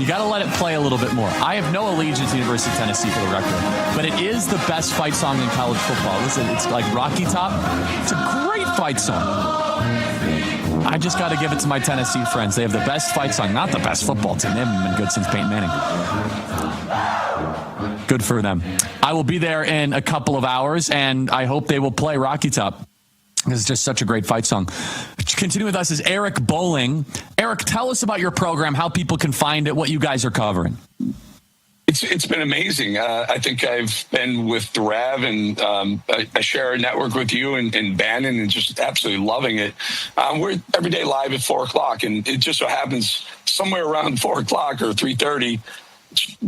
you got to let it play a little bit more. I have no allegiance to University of Tennessee for the record, but it is the best fight song in college football. Listen, it's like Rocky Top. It's a great fight song. I just got to give it to my Tennessee friends. They have the best fight song, not the best football team. They haven't been good since Peyton Manning. Good for them. I will be there in a couple of hours, and I hope they will play Rocky Top. This is just such a great fight song. Continue with us is Eric Bolling. Eric, tell us about your program, how people can find it, what you guys are covering. It's been amazing. I think I've been with the Rav, and I share a network with you and Bannon, and just absolutely loving it. We're every day live at 4 o'clock, and it just so happens somewhere around 4 o'clock or 3:30,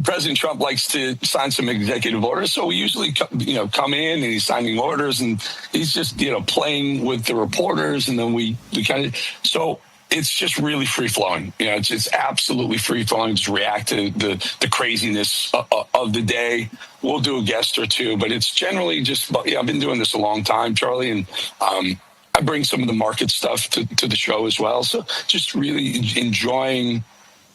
President Trump likes to sign some executive orders. So we usually come in and he's signing orders, and he's just, playing with the reporters. And then we kind of, so it's just really free flowing. It's absolutely free flowing. Just react to the craziness of the day. We'll do a guest or two, but it's generally just, I've been doing this a long time, Charlie, and I bring some of the market stuff to the show as well. So just really enjoying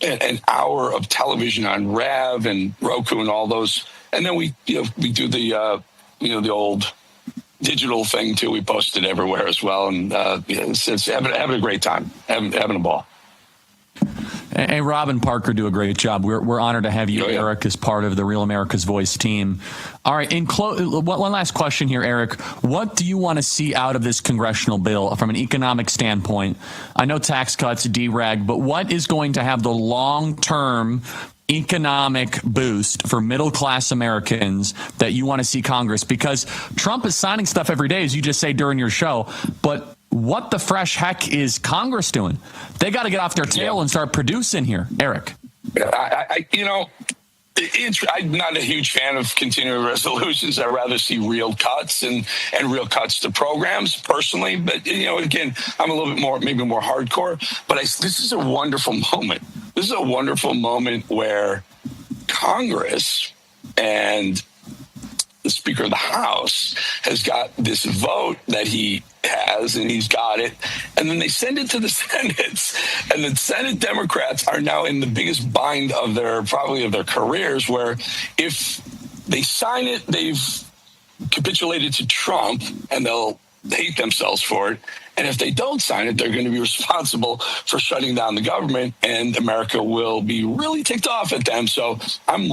an hour of television on Rav and Roku and all those. And then we do the, the old digital thing too. We post it everywhere as well. And it's having a great time, having a ball. And Rob and Parker do a great job. We're honored to have you, Eric, as part of the Real America's Voice team. All right, one last question here, Eric. What do you want to see out of this congressional bill from an economic standpoint? I know tax cuts, dereg, but what is going to have the long-term economic boost for middle-class Americans that you want to see Congress? Because Trump is signing stuff every day, as you just say during your show, but what the fresh heck is Congress doing? They got to get off their tail and start producing here, Eric. I'm not a huge fan of continuing resolutions. I'd rather see real cuts and real cuts to programs personally. But, again, I'm a little bit maybe more hardcore. But this is a wonderful moment. This is a wonderful moment where Congress and the Speaker of the House has got this vote that he has, and he's got it, and then they send it to the Senate, and the Senate Democrats are now in the biggest bind of their careers, where if they sign it, they've capitulated to Trump, and they'll hate themselves for it. And if they don't sign it, they're going to be responsible for shutting down the government, and America will be really ticked off at them. So I'm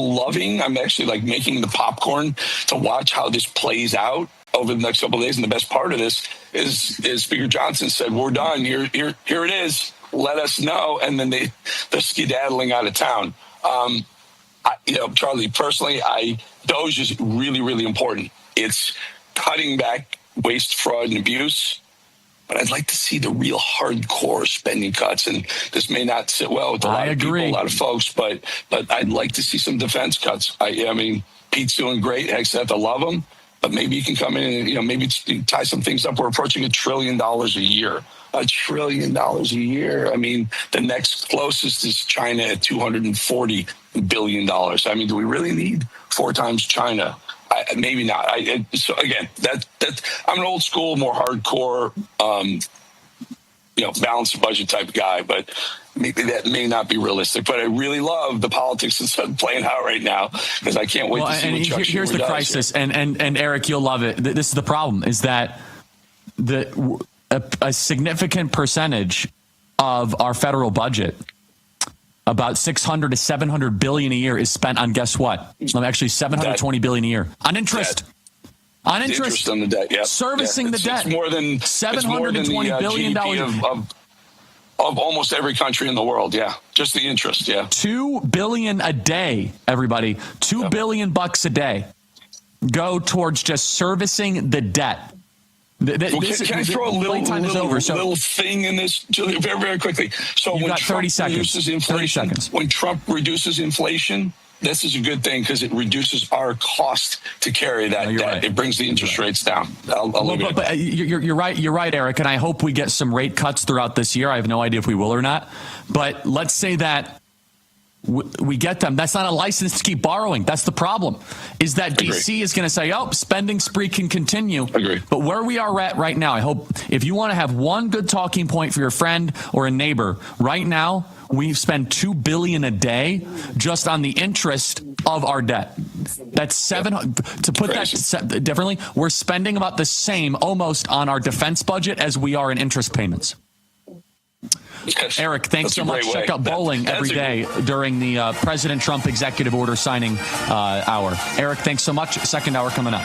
actually making the popcorn to watch how this plays out over the next couple of days. And the best part of this is Speaker Johnson said, "We're done. Here it is. Let us know." And then they're skedaddling out of town. Charlie, personally, Doge is really, really important. It's cutting back waste, fraud, and abuse. But I'd like to see the real hardcore spending cuts, and this may not sit well with a lot of people, a lot of folks, but I'd like to see some defense cuts. I mean, Pete's doing great. Heck, I love him, but maybe you can come in and maybe tie some things up. We're approaching $1 trillion a year. $1 trillion a year. I mean, the next closest is China at $240 billion. I mean, do we really need 4 times China? Maybe not. So again, I'm an old school, more hardcore, balanced budget type guy, but maybe that may not be realistic. But I really love the politics that's playing out right now, because I can't wait to see what Chuck Schumer here's the crisis, and Eric, you'll love it. This is the problem: is that a significant percentage of our federal budget, about $600 to $700 billion a year, is spent on, guess what? Actually, $720 billion a year on interest. On interest on the debt, yeah. Servicing the debt. It's more than $720 billion of almost every country in the world. Yeah, just the interest. Yeah, $2 billion a day. Everybody, $2 billion bucks a day go towards just servicing the debt. Can I throw a little thing in this very, very quickly? So when Trump reduces inflation, when Trump reduces inflation, this is a good thing, because it reduces our cost to carry that debt. Right. It brings the interest rates down. But you're right, Eric, and I hope we get some rate cuts throughout this year. I have no idea if we will or not. But let's say that We get them. That's not a license to keep borrowing. That's the problem, is that D.C. is going to say, oh, spending spree can continue. Agree. But where we are at right now, I hope if you want to have one good talking point for your friend or a neighbor, right now, we spend $2 billion a day just on the interest of our debt. That's to put that differently, we're spending about the same almost on our defense budget as we are in interest payments. Yes, Eric, thanks so much. Check out Bolling every day during the President Trump executive order signing hour. Eric, thanks so much. Second hour coming up.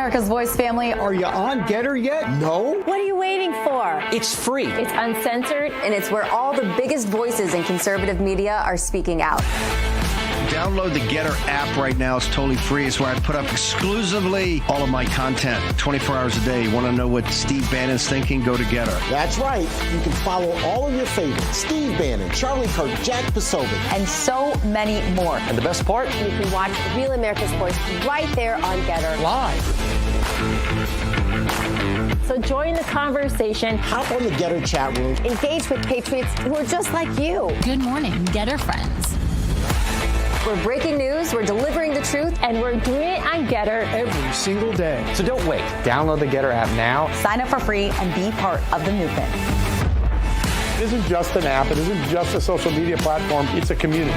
America's Voice family. Are you on Gettr yet? No? What are you waiting for? It's free. It's uncensored, and it's where all the biggest voices in conservative media are speaking out. Download the Gettr app right now. It's totally free. It's where I put up exclusively all of my content 24 hours a day. You want to know what Steve Bannon's thinking? Go to Gettr. That's right. You can follow all of your favorites. Steve Bannon, Charlie Kirk, Jack Posobiec. And so many more. And the best part? You can watch Real America's Voice right there on Gettr. Live. So join the conversation. Hop on the Gettr chat room. Engage with patriots who are just like you. Good morning, Gettr friends. We're breaking news, we're delivering the truth, and we're doing it on Gettr every single day. So don't wait. Download the Gettr app now. Sign up for free and be part of the movement. It isn't just an app. It isn't just a social media platform. It's a community.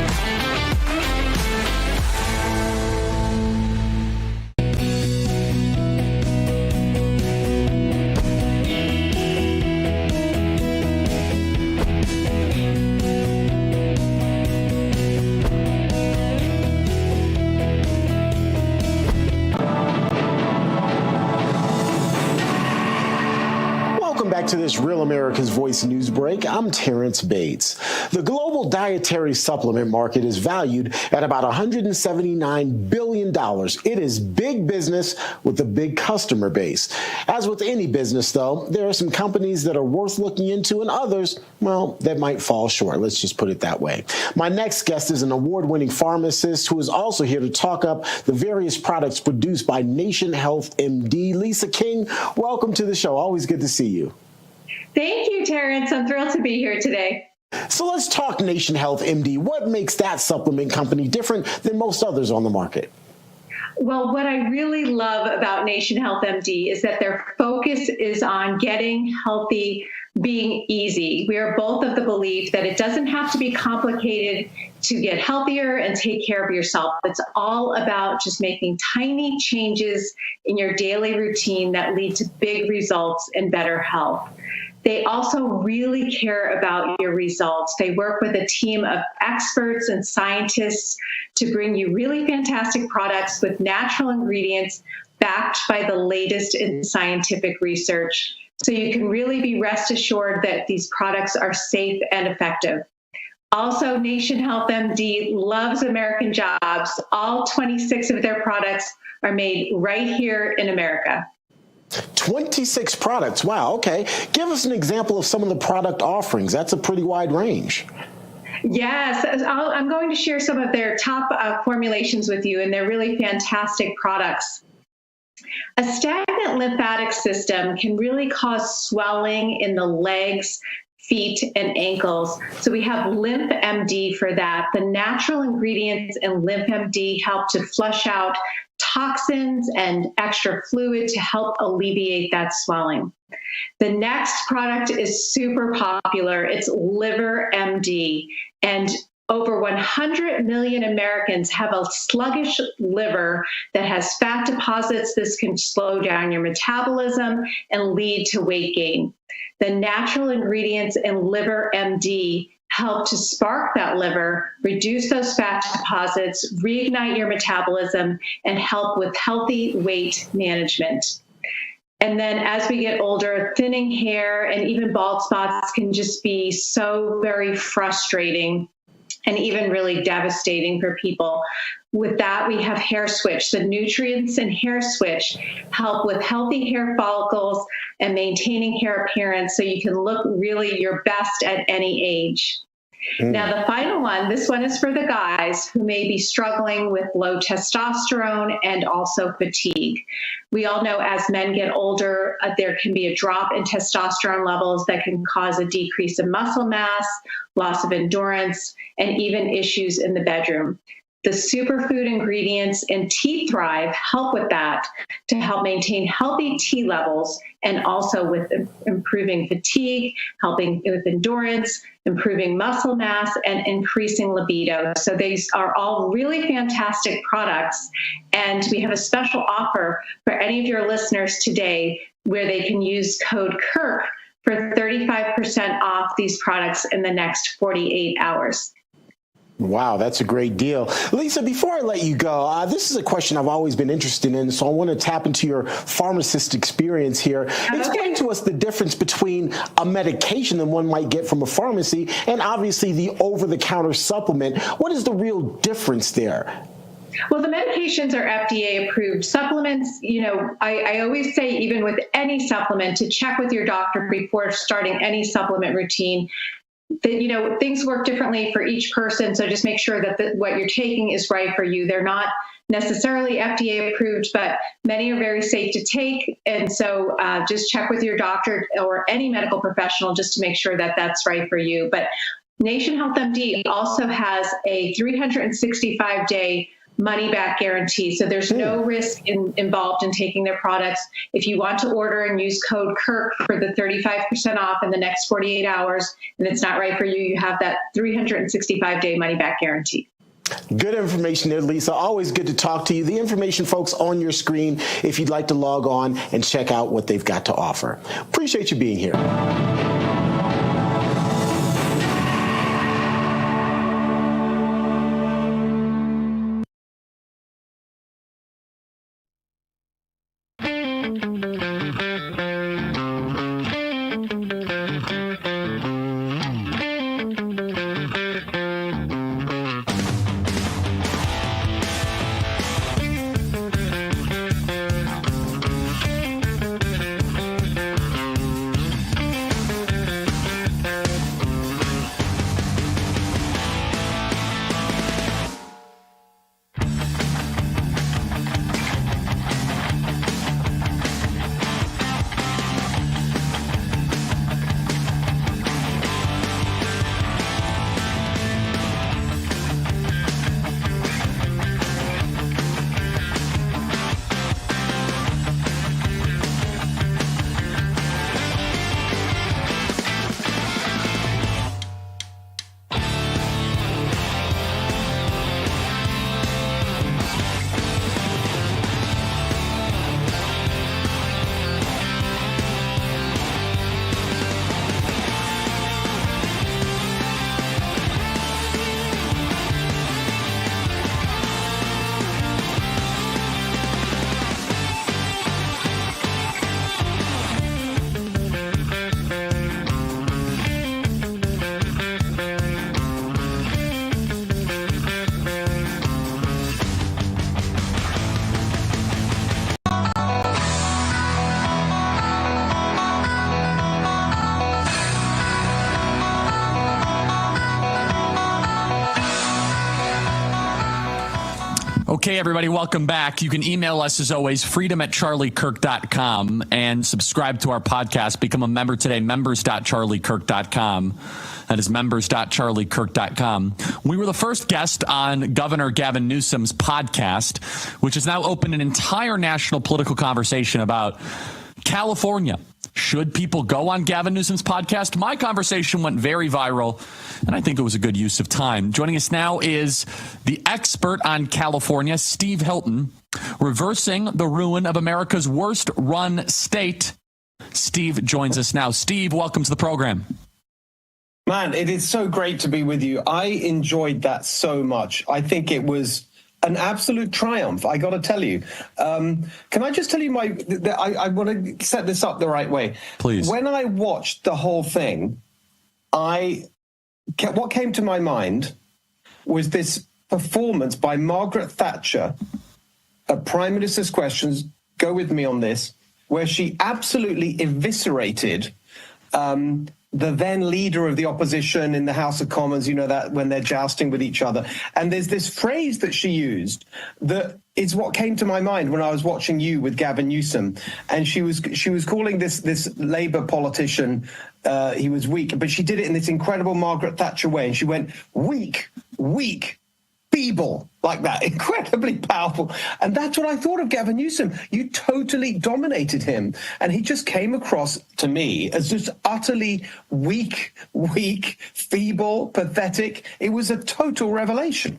To this Real America's Voice news break, I'm Terrence Bates. The global dietary supplement market is valued at about $179 billion. It is big business with a big customer base. As with any business, though, there are some companies that are worth looking into and others, well, that might fall short. Let's just put it that way. My next guest is an award-winning pharmacist who is also here to talk up the various products produced by Nation Health MD. Lisa King, welcome to the show. Always good to see you. Thank you, Terrence. I'm thrilled to be here today. So let's talk Nation Health MD. What makes that supplement company different than most others on the market? Well, what I really love about Nation Health MD is that their focus is on getting healthy being easy. We are both of the belief that it doesn't have to be complicated to get healthier and take care of yourself. It's all about just making tiny changes in your daily routine that lead to big results and better health. They also really care about your results. They work with a team of experts and scientists to bring you really fantastic products with natural ingredients backed by the latest in scientific research. So you can really be rest assured that these products are safe and effective. Also, Nation Health MD loves American jobs. All 26 of their products are made right here in America. 26 products. Wow. Okay. Give us an example of some of the product offerings. That's a pretty wide range. Yes, I'm going to share some of their top formulations with you, and they're really fantastic products. A stagnant lymphatic system can really cause swelling in the legs, feet, and ankles. So we have Lymph MD for that. The natural ingredients in Lymph MD help to flush out toxins and extra fluid to help alleviate that swelling. The next product is super popular. It's Liver MD. And over 100 million Americans have a sluggish liver that has fat deposits. This can slow down your metabolism and lead to weight gain. The natural ingredients in Liver MD help to spark that liver, reduce those fat deposits, reignite your metabolism, and help with healthy weight management. And then as we get older, thinning hair and even bald spots can just be so very frustrating and even really devastating for people. With that, we have Hair Switch. The nutrients in Hair Switch help with healthy hair follicles and maintaining hair appearance so you can look really your best at any age. Now, the final one, this one is for the guys who may be struggling with low testosterone and also fatigue. We all know as men get older, there can be a drop in testosterone levels that can cause a decrease in muscle mass, loss of endurance, and even issues in the bedroom. The superfood ingredients in Tea Thrive help with that to help maintain healthy T levels and also with improving fatigue, helping with endurance, improving muscle mass, and increasing libido. So these are all really fantastic products. And we have a special offer for any of your listeners today where they can use code KIRK for 35% off these products in the next 48 hours. Wow, that's a great deal. Lisa, before I let you go, this is a question I've always been interested in, so I want to tap into your pharmacist experience here. Explain to us the difference between a medication that one might get from a pharmacy and obviously the over-the-counter supplement. What is the real difference there? Well, the medications are FDA-approved. Supplements, I always say, even with any supplement, to check with your doctor before starting any supplement routine. That, things work differently for each person, so just make sure that what you're taking is right for you. They're not necessarily FDA approved, but many are very safe to take. And so just check with your doctor or any medical professional just to make sure that that's right for you. But Nation Health MD also has a 365-day money-back guarantee. So there's no risk involved in taking their products. If you want to order and use code KIRK for the 35% off in the next 48 hours, and it's not right for you, you have that 365-day money-back guarantee. Good information there, Lisa. Always good to talk to you. The information, folks, on your screen if you'd like to log on and check out what they've got to offer. Appreciate you being here. Okay, everybody, welcome back. You can email us, as always, freedom@charliekirk.com, and subscribe to our podcast. Become a member today, members.charliekirk.com. That is members.charliekirk.com. We were the first guest on Governor Gavin Newsom's podcast, which has now opened an entire national political conversation about California. Should people go on Gavin Newsom's podcast? My conversation went very viral, and I think it was a good use of time. Joining us now is the expert on California, Steve Hilton, reversing the ruin of America's worst run state. Steve joins us now. Steve, welcome to the program. Man, it is so great to be with you. I enjoyed that so much. I think it was an absolute triumph, I got to tell you. Can I just tell you I want to set this up the right way. Please. When I watched the whole thing, what came to my mind was this performance by Margaret Thatcher at Prime Minister's Questions, go with me on this, where she absolutely eviscerated the then leader of the opposition in the House of Commons, you know, that when they're jousting with each other. And there's this phrase that she used that is what came to my mind when I was watching you with Gavin Newsom. And she was calling this Labour politician, he was weak, but she did it in this incredible Margaret Thatcher way. And she went, weak, feeble, like that, incredibly powerful. And that's what I thought of Gavin Newsom. You totally dominated him. And he just came across to me as just utterly weak, feeble, pathetic. It was a total revelation.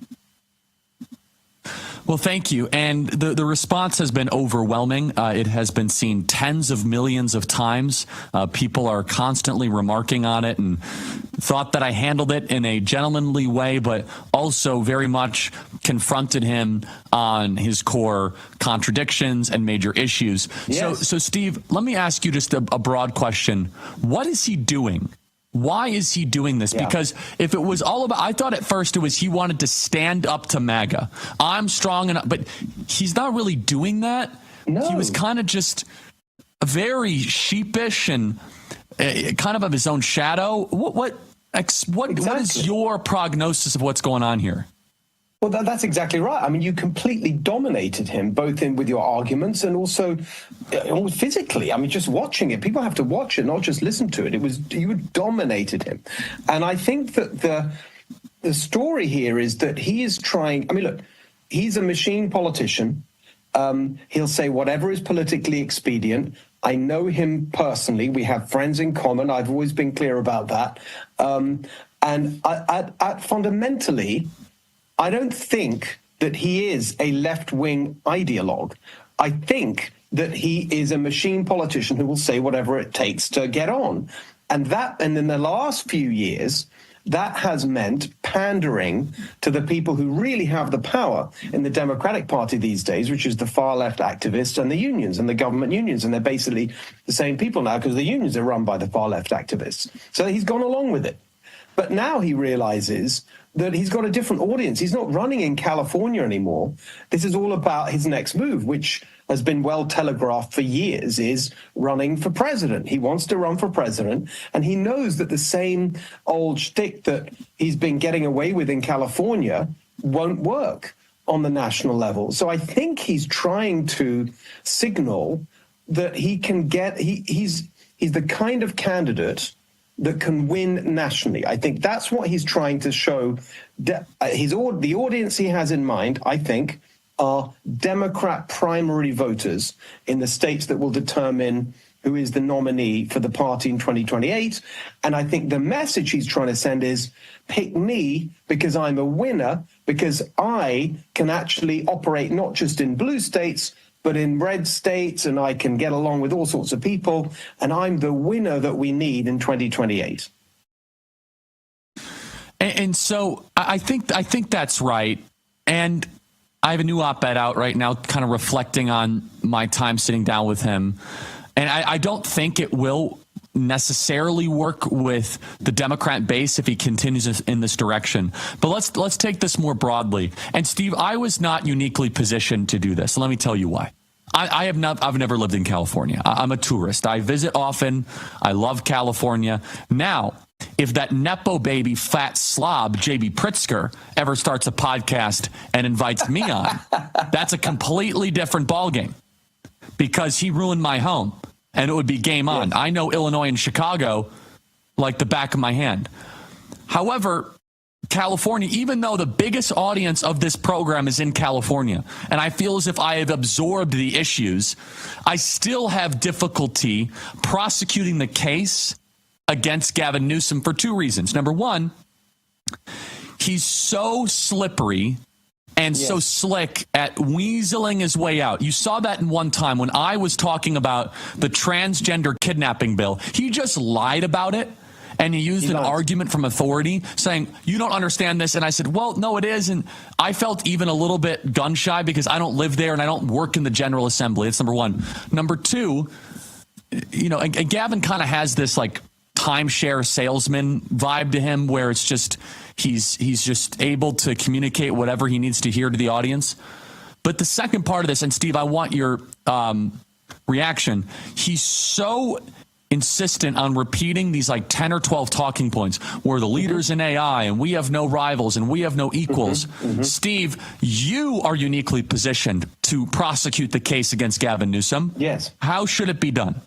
Well, thank you. And the response has been overwhelming. It has been seen tens of millions of times. People are constantly remarking on it and thought that I handled it in a gentlemanly way, but also very much confronted him on his core contradictions and major issues. Yes. So, Steve, let me ask you just a broad question. What is he doing? Why is he doing this? Yeah. Because if it was all about, I thought at first it was he wanted to stand up to MAGA. I'm strong enough, but he's not really doing that. No. He was kind of just very sheepish and kind of his own shadow. What is your prognosis of what's going on here? Well, that's exactly right. I mean, you completely dominated him, both with your arguments and also physically. I mean, just watching it, people have to watch it, not just listen to it. You dominated him. And I think that the story here is that he is trying. I mean, look, he's a machine politician. He'll say whatever is politically expedient. I know him personally. We have friends in common. I've always been clear about that. And fundamentally, I don't think that he is a left-wing ideologue. I think that he is a machine politician who will say whatever it takes to get on. And in the last few years, that has meant pandering to the people who really have the power in the Democratic Party these days, which is the far-left activists and the unions and the government unions. And they're basically the same people now because the unions are run by the far-left activists. So he's gone along with it. But now he realizes that he's got a different audience. He's not running in California anymore. This is all about his next move, which has been well telegraphed for years, is running for president. He wants to run for president, and he knows that the same old shtick that he's been getting away with in California won't work on the national level. So I think he's trying to signal that he can he's the kind of candidate that can win nationally. I think that's what he's trying to show. The audience he has in mind, I think, are Democrat primary voters in the states that will determine who is the nominee for the party in 2028. And I think the message he's trying to send is, pick me because I'm a winner, because I can actually operate not just in blue states, but in red states, and I can get along with all sorts of people, and I'm the winner that we need in 2028. And so I think that's right. And I have a new op-ed out right now, kind of reflecting on my time sitting down with him. And I don't think it will necessarily work with the Democrat base if he continues in this direction. But let's take this more broadly. And Steve, I was not uniquely positioned to do this. Let me tell you why. I've never lived in California. I'm a tourist. I visit often. I love California. Now, if that Nepo baby fat slob, J.B. Pritzker, ever starts a podcast and invites me on. That's a completely different ballgame because he ruined my home and it would be game on. I know Illinois and Chicago like the back of my hand. However, California, even though the biggest audience of this program is in California, and I feel as if I have absorbed the issues, I still have difficulty prosecuting the case against Gavin Newsom for two reasons. Number one, he's so slippery and so slick at weaseling his way out. You saw that in one time when I was talking about the transgender kidnapping bill. He just lied about it. And he used an argument from authority saying, you don't understand this. And I said, well, no, it is. And I felt even a little bit gun shy because I don't live there and I don't work in the General Assembly. That's number one. Number two, and Gavin kind of has this like timeshare salesman vibe to him where it's just he's just able to communicate whatever he needs to hear to the audience. But the second part of this, and Steve, I want your reaction. He's so insistent on repeating these like 10 or 12 talking points where the leaders in AI and we have no rivals and we have no equals. Steve, you are uniquely positioned to prosecute the case against Gavin Newsom. Yes. How should it be done?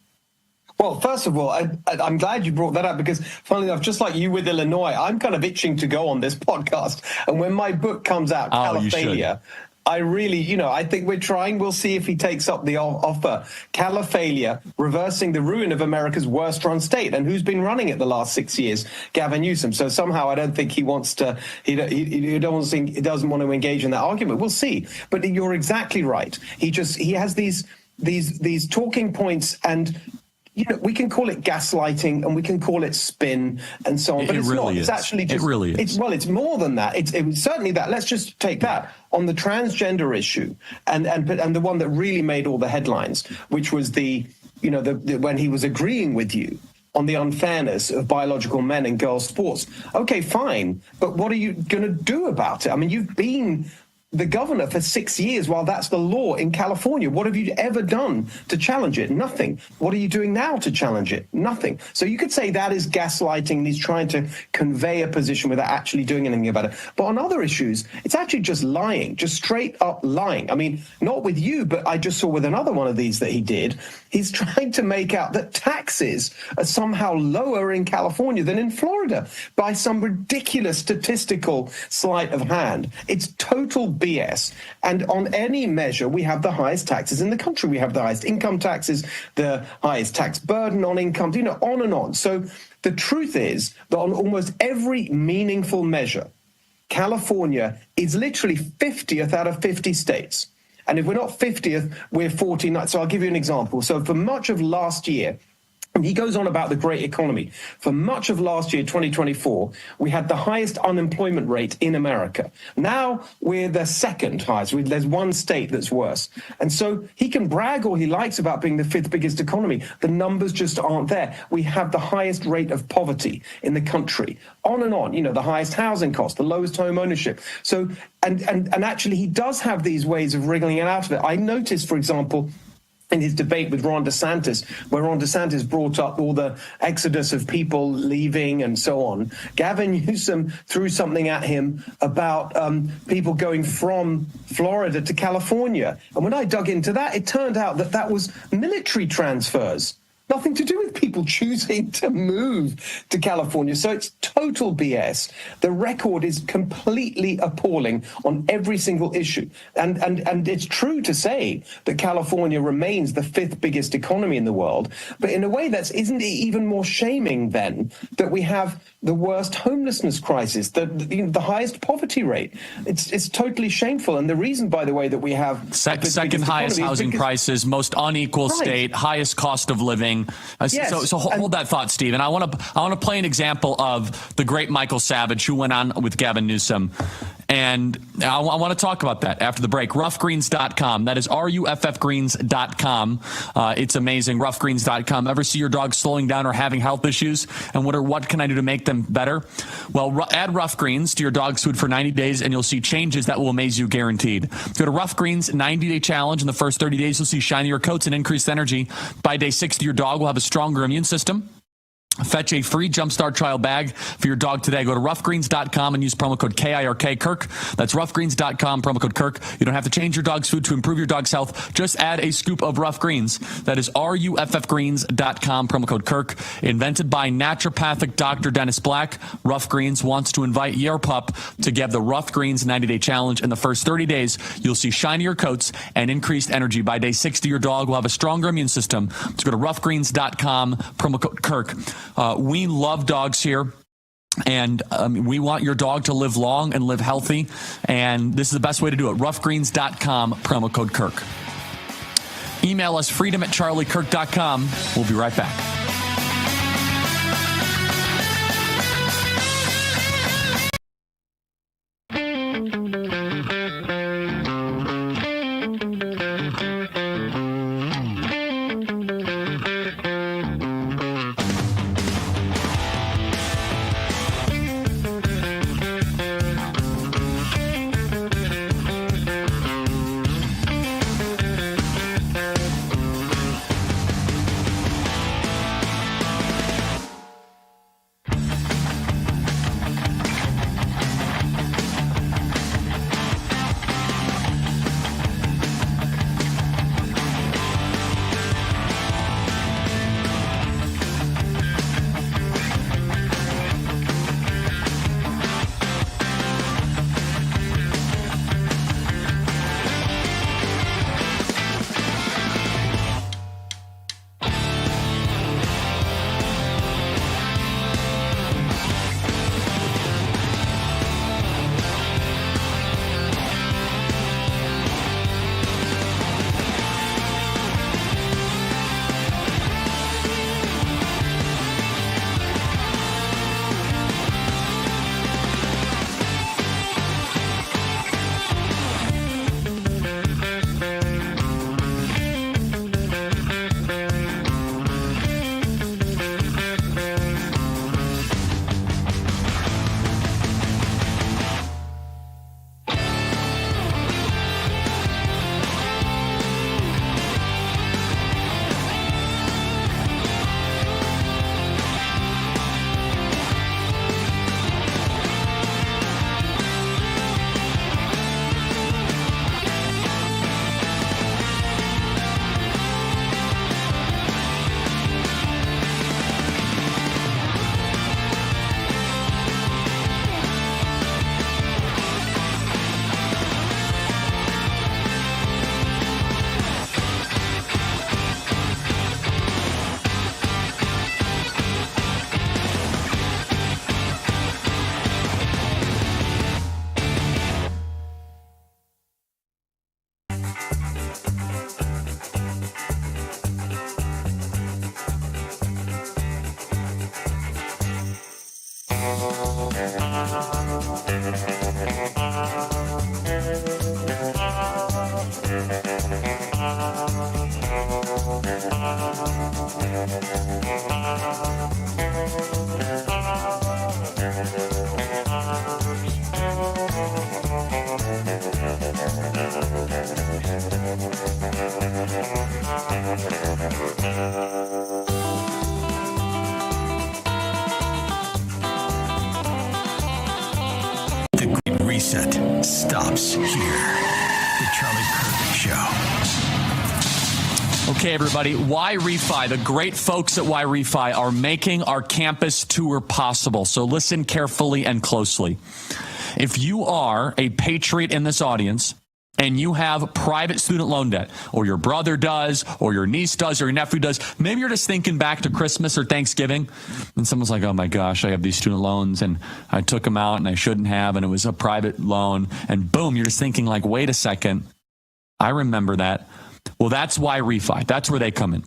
Well, first of all, I'm glad you brought that up because, funnily enough, just like you with Illinois, I'm kind of itching to go on this podcast. And when my book comes out, Caliphalia, I really, I think we're trying. We'll see if he takes up the offer. Caliphalia, reversing the ruin of America's worst run state. And who's been running it the last 6 years? Gavin Newsom. So somehow I don't think he wants to, he doesn't want to engage in that argument. We'll see. But you're exactly right. He has these talking points and, we can call it gaslighting and we can call it spin and so on, but it's really not. It's actually just, it's more than that. It's certainly that. Let's just take that on the transgender issue and the one that really made all the headlines, which was when he was agreeing with you on the unfairness of biological men and girls sports. Okay, fine. But what are you going to do about it? I mean, you've been the governor for 6 years while that's the law in California. What have you ever done to challenge it? Nothing. What are you doing now to challenge it? Nothing. So you could say that is gaslighting and he's trying to convey a position without actually doing anything about it. But on other issues, it's actually just lying, just straight up lying. I mean, not with you, but I just saw with another one of these that he did. He's trying to make out that taxes are somehow lower in California than in Florida by some ridiculous statistical sleight of hand. It's total BS. And on any measure, we have the highest taxes in the country. We have the highest income taxes, the highest tax burden on income, on and on. So the truth is that on almost every meaningful measure, California is literally 50th out of 50 states. And if we're not 50th, we're 49th. So I'll give you an example. So for much of last year, he goes on about the great economy. For much of last year, 2024, we had the highest unemployment rate in America. Now we're the second highest. There's one state that's worse. And so he can brag all he likes about being the fifth biggest economy. The numbers just aren't there. We have the highest rate of poverty in the country. On and on, the highest housing cost, the lowest home ownership. So, and actually he does have these ways of wriggling it out of it. I noticed, for example, in his debate with Ron DeSantis, where Ron DeSantis brought up all the exodus of people leaving and so on, Gavin Newsom threw something at him about people going from Florida to California. And when I dug into that, it turned out that was military transfers. Nothing to do with people choosing to move to California. So it's total BS. The record is completely appalling on every single issue. And it's true to say that California remains the fifth biggest economy in the world. But in a way, isn't it even more shaming then that we have the worst homelessness crisis, the highest poverty rate? It's totally shameful. And the reason, by the way, that we have second highest housing prices, most unequal state, highest cost of living. So hold that thought, Steve. And I want to play an example of the great Michael Savage, who went on with Gavin Newsom. And I want to talk about that after the break. Roughgreens.com. That is ruffgreens.com. It's amazing. Roughgreens.com. Ever see your dog slowing down or having health issues? And what can I do to make them better? Well, add Rough Greens to your dog's food for 90 days, and you'll see changes that will amaze you, guaranteed. Go to Rough Greens 90-day challenge. In the first 30 days, you'll see shinier coats and increased energy. By day 60, your dog will have a stronger immune system. Fetch a free Jumpstart trial bag for your dog today. Go to roughgreens.com and use promo code KIRK Kirk. That's roughgreens.com, promo code Kirk. You don't have to change your dog's food to improve your dog's health. Just add a scoop of Rough Greens. That is RUFFgreens.com, promo code Kirk. Invented by naturopathic Dr. Dennis Black, Rough Greens wants to invite your pup to get the Rough Greens 90-day challenge. In the first 30 days, you'll see shinier coats and increased energy. By day 60, your dog will have a stronger immune system. So go to roughgreens.com, promo code Kirk. We love dogs here, and we want your dog to live long and live healthy, and this is the best way to do it. Roughgreens.com, promo code Kirk. Email us freedom@charliekirk.com. We'll be right back. The Great Reset stops here. The Charlie Kirk Show. Okay, everybody, Y Refi, the great folks at Y Refi are making our campus tour possible. So listen carefully and closely. If you are a patriot in this audience and you have private student loan debt, or your brother does, or your niece does, or your nephew does, maybe you're just thinking back to Christmas or Thanksgiving, and someone's like, oh my gosh, I have these student loans, and I took them out, and I shouldn't have, and it was a private loan, and boom, you're just thinking like, wait a second, I remember that. Well, that's Y Refi. That's where they come in.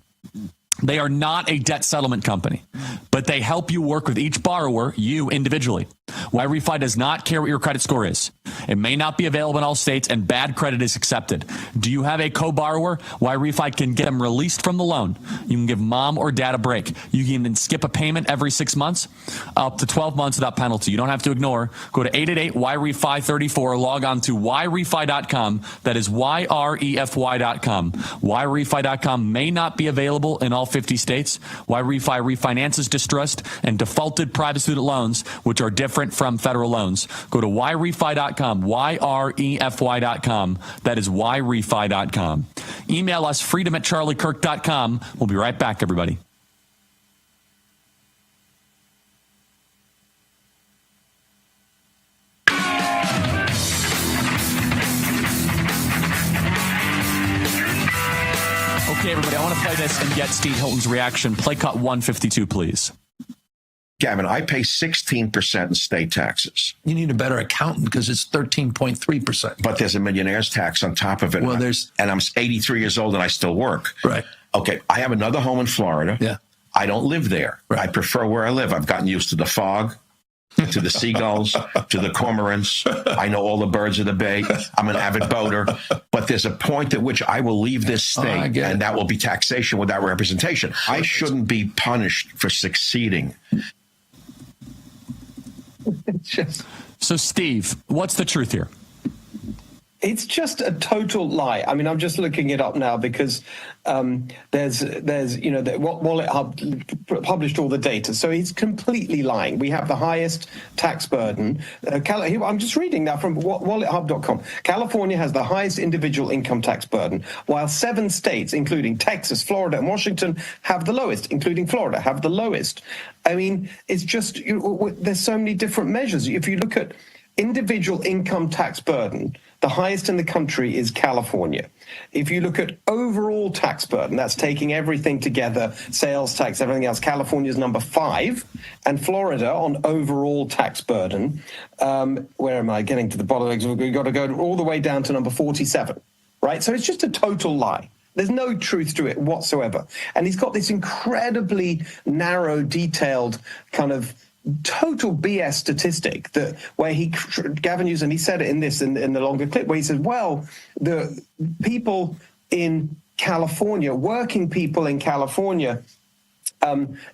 They are not a debt settlement company, but they help you work with each borrower, you individually. YRefi does not care what your credit score is. It may not be available in all states, and bad credit is accepted. Do you have a co-borrower? YRefi can get them released from the loan. You can give mom or dad a break. You can then skip a payment every 6 months, up to 12 months without penalty. You don't have to ignore. Go to 888-YRefi34, log on to YRefi.com. That is YREFY.com. YRefi.com may not be available in all 50 states. YRefi refinances distressed and defaulted private student loans, which are different from federal loans. Go to YRefi.com, YREFY.com. That is YRefi.com. Email us freedom@charliekirk.com. We'll be right back, everybody. Okay, everybody, I want to play this and get Steve Hilton's reaction. Play cut 152, please. Gavin, I pay 16% in state taxes. You need a better accountant because it's 13.3%. But there's a millionaire's tax on top of it. Well, and I'm 83 years old and I still work. Right. Okay, I have another home in Florida. Yeah. I don't live there. Right. I prefer where I live. I've gotten used to the fog, to the seagulls, to the cormorants. I know all the birds of the bay. I'm an avid boater. But there's a point at which I will leave this state, and that will be taxation without representation. I shouldn't be punished for succeeding. So, Steve, what's the truth here? It's just a total lie. I mean, I'm just looking it up now because there's Wallet Hub published all the data, so he's completely lying. We have the highest tax burden. I'm just reading now from WalletHub.com. California has the highest individual income tax burden, while 7 states, including Texas, Florida, and Washington, have the lowest, including Florida, have the lowest. I mean, it's just there's so many different measures. If you look at individual income tax burden, the highest in the country is California. If you look at overall tax burden, that's taking everything together, sales tax, everything else, California is number 5, and Florida on overall tax burden, where am I getting to the bottom? We've got to go all the way down to number 47, right? So it's just a total lie. There's no truth to it whatsoever. And he's got this incredibly narrow, detailed kind of total BS statistic that where Gavin used, and he said it in the longer clip, where he says, well, the people in California, working people in California,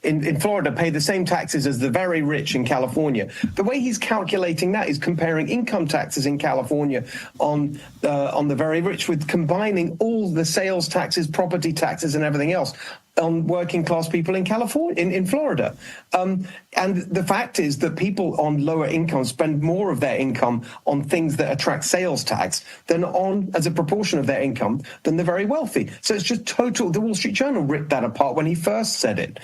in Florida pay the same taxes as the very rich in California. The way he's calculating that is comparing income taxes in California on the very rich with combining all the sales taxes, property taxes, and everything else on working class people in California, in Florida. And the fact is that people on lower income spend more of their income on things that attract sales tax than on, as a proportion of their income, than the very wealthy. So it's just total. The Wall Street Journal ripped that apart when he first said it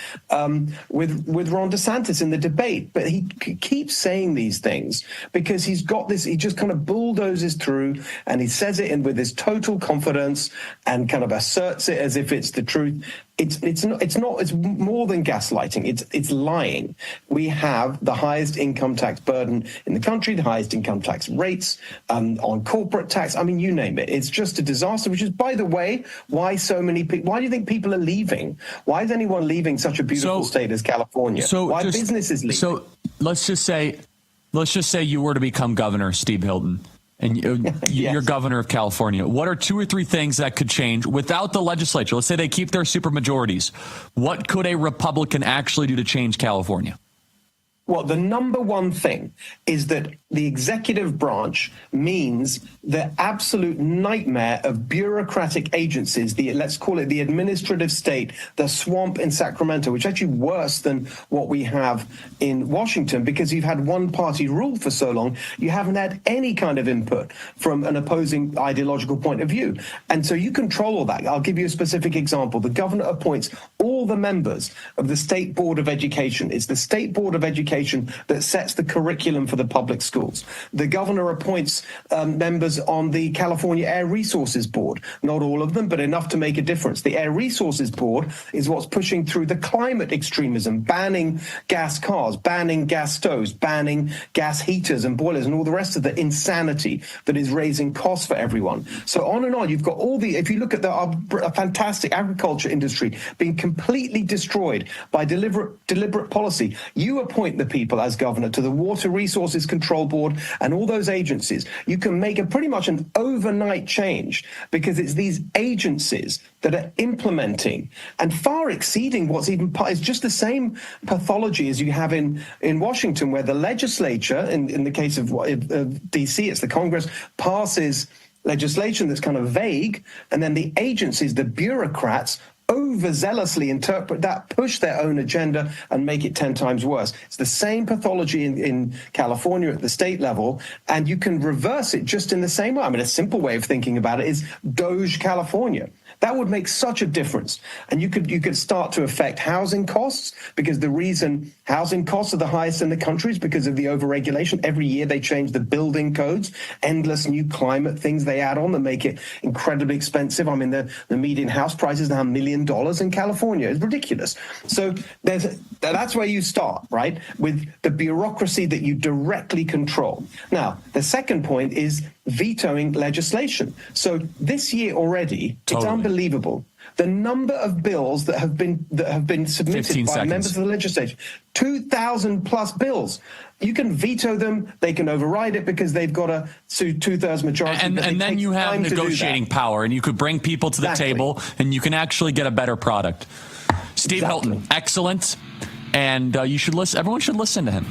with Ron DeSantis in the debate. But he keeps saying these things because he's got this, he just kind of bulldozes through and he says it with this total confidence and kind of asserts it as if it's the truth. It's more than gaslighting. It's lying. We have the highest income tax burden in the country, the highest income tax rates on corporate tax. I mean, you name it. It's just a disaster, which is, by the way, why so many people, why do you think people are leaving? Why is anyone leaving such a beautiful state as California? Why businesses leaving? So let's just say you were to become governor, Steve Hilton. And you're governor of California. What are 2 or 3 things that could change without the legislature? Let's say they keep their supermajorities. What could a Republican actually do to change California? Well, the number one thing is that the executive branch means the absolute nightmare of bureaucratic agencies, let's call it the administrative state, the swamp in Sacramento, which is actually worse than what we have in Washington, because you've had one-party rule for so long, you haven't had any kind of input from an opposing ideological point of view. And so you control all that. I'll give you a specific example. The governor appoints all the members of the State Board of Education. It's the State Board of Education that sets the curriculum for the public schools. The governor appoints members on the California Air Resources Board. Not all of them, but enough to make a difference. The Air Resources Board is what's pushing through the climate extremism, banning gas cars, banning gas stoves, banning gas heaters and boilers, and all the rest of the insanity that is raising costs for everyone. So on and on, you've got all the, if you look at our fantastic agriculture industry being completely destroyed by deliberate policy, you appoint the people as governor to the Water Resources Control Board and all those agencies, you can make pretty much an overnight change, because it's these agencies that are implementing and far exceeding what's even part. It's just the same pathology as you have in Washington, where the legislature, in the case of D.C., it's the Congress, passes legislation that's kind of vague, and then the agencies, the bureaucrats, overzealously interpret that, push their own agenda, and make it 10 times worse. It's the same pathology in California at the state level, and you can reverse it just in the same way. I mean, a simple way of thinking about it is Doge California. That would make such a difference. And you could start to affect housing costs, because the reason housing costs are the highest in the country is because of the overregulation. Every year they change the building codes, endless new climate things they add on that make it incredibly expensive. I mean, the median house price is now $1 million in California. It's ridiculous. So that's where you start, right? With the bureaucracy that you directly control. Now, the second point is vetoing legislation. So this year already, It's unbelievable. The number of bills that have been submitted by members of the legislature, 2,000 plus bills. You can veto them. They can override it because they've got a two-thirds majority. And then you have negotiating power, and you could bring people to the table, and you can actually get a better product. Steve Hilton, excellent. And you should listen. Everyone should listen to him.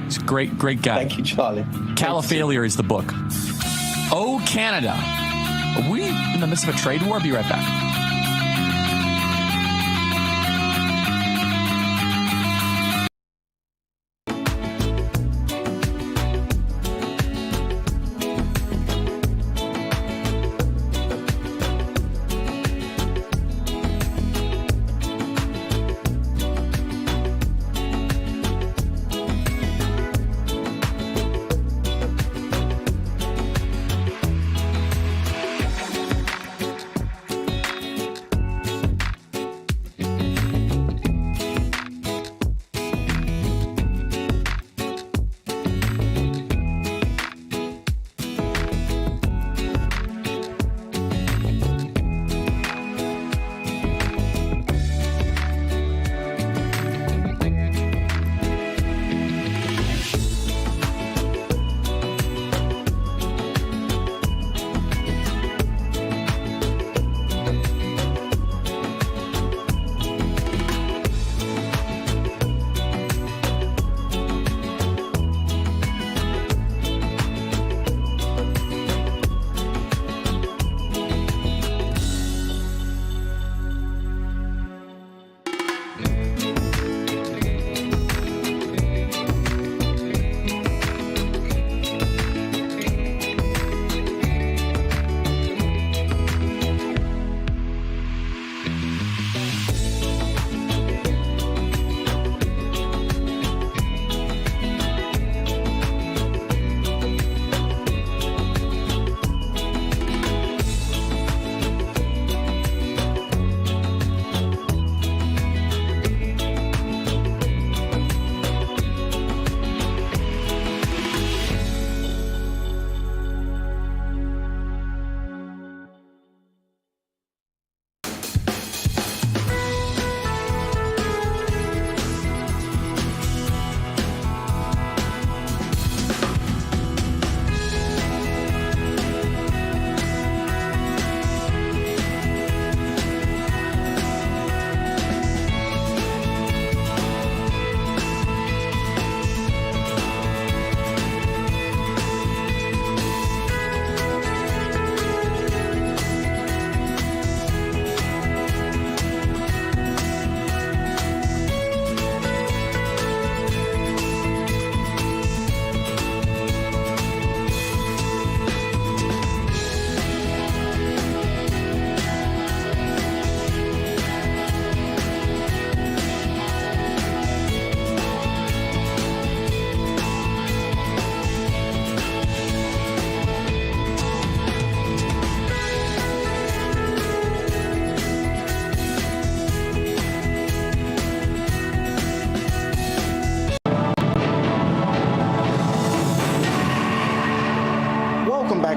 He's a great guy. Thank you, Charlie. Califailure is the book. Oh, Canada. Are we in the midst of a trade war? Be right back.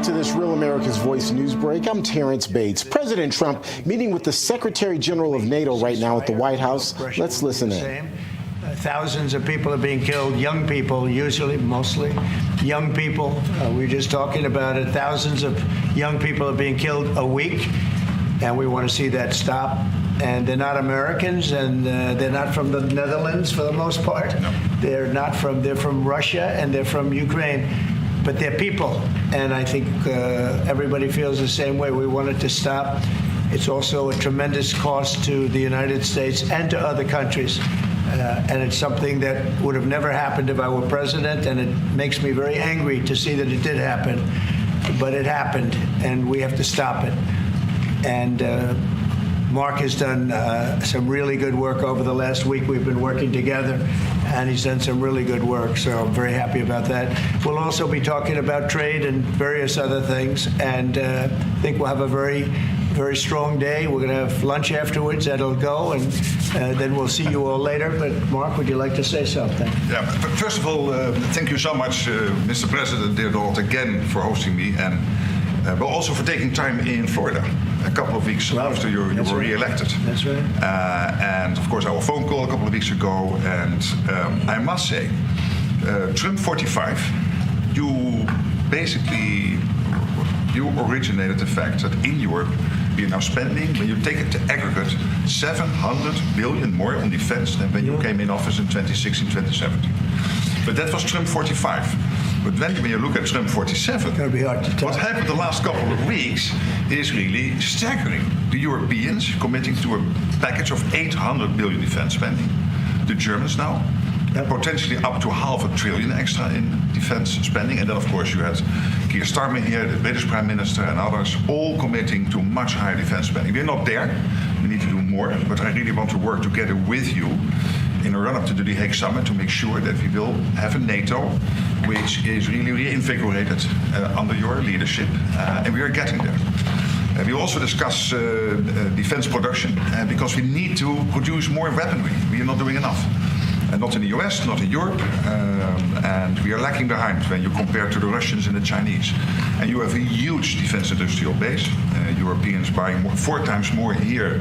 To this Real America's Voice news break. I'm Terrence Bates. President Trump meeting with the Secretary General of NATO right now at the White House. Let's listen in. Thousands of people are being killed, young people, usually, mostly young people. We were just talking about it. Thousands of young people are being killed a week, and we want to see that stop. And they're not Americans, and they're not from the Netherlands for the most part. No. They're from Russia, and they're from Ukraine. But they're people, and I think everybody feels the same way. We want it to stop. It's also a tremendous cost to the United States and to other countries. And it's something that would have never happened if I were president, and it makes me very angry to see that it did happen. But it happened, and we have to stop it. And Mark has done some really good work over the last week. We've been working together, and he's done some really good work, so I'm very happy about that. We'll also be talking about trade and various other things, and I think we'll have a very, very strong day. We're going to have lunch afterwards. That'll go, and then we'll see you all later. But Mark, would you like to say something? Yeah, first of all, thank you so much, Mr. President, dear Donald, again for hosting me, and but also for taking time in Florida a couple of weeks after you were re-elected. That's right. And of course, our phone call a couple of weeks ago, and I must say, Trump 45, you originated the fact that in Europe we are now spending, when you take it to aggregate, $700 billion more on defense than when you came in office in 2016, 2017. But that was Trump 45. But when you look at Trump 47, it's gonna be hard to tell. What happened the last couple of weeks is really staggering. The Europeans committing to a package of $800 billion defense spending. The Germans now, potentially up to $500 billion extra in defense spending. And then, of course, you had Keir Starmer here, the British Prime Minister, and others, all committing to much higher defense spending. We're not there. We need to do more. But I really want to work together with you in a run-up to the Hague Summit to make sure that we will have a NATO which is really reinvigorated under your leadership, and we are getting there. We also discuss defense production because we need to produce more weaponry. We are not doing enough. Not in the US, not in Europe, and we are lacking behind when you compare to the Russians and the Chinese. And you have a huge defense industrial base. Europeans buying 4 times more here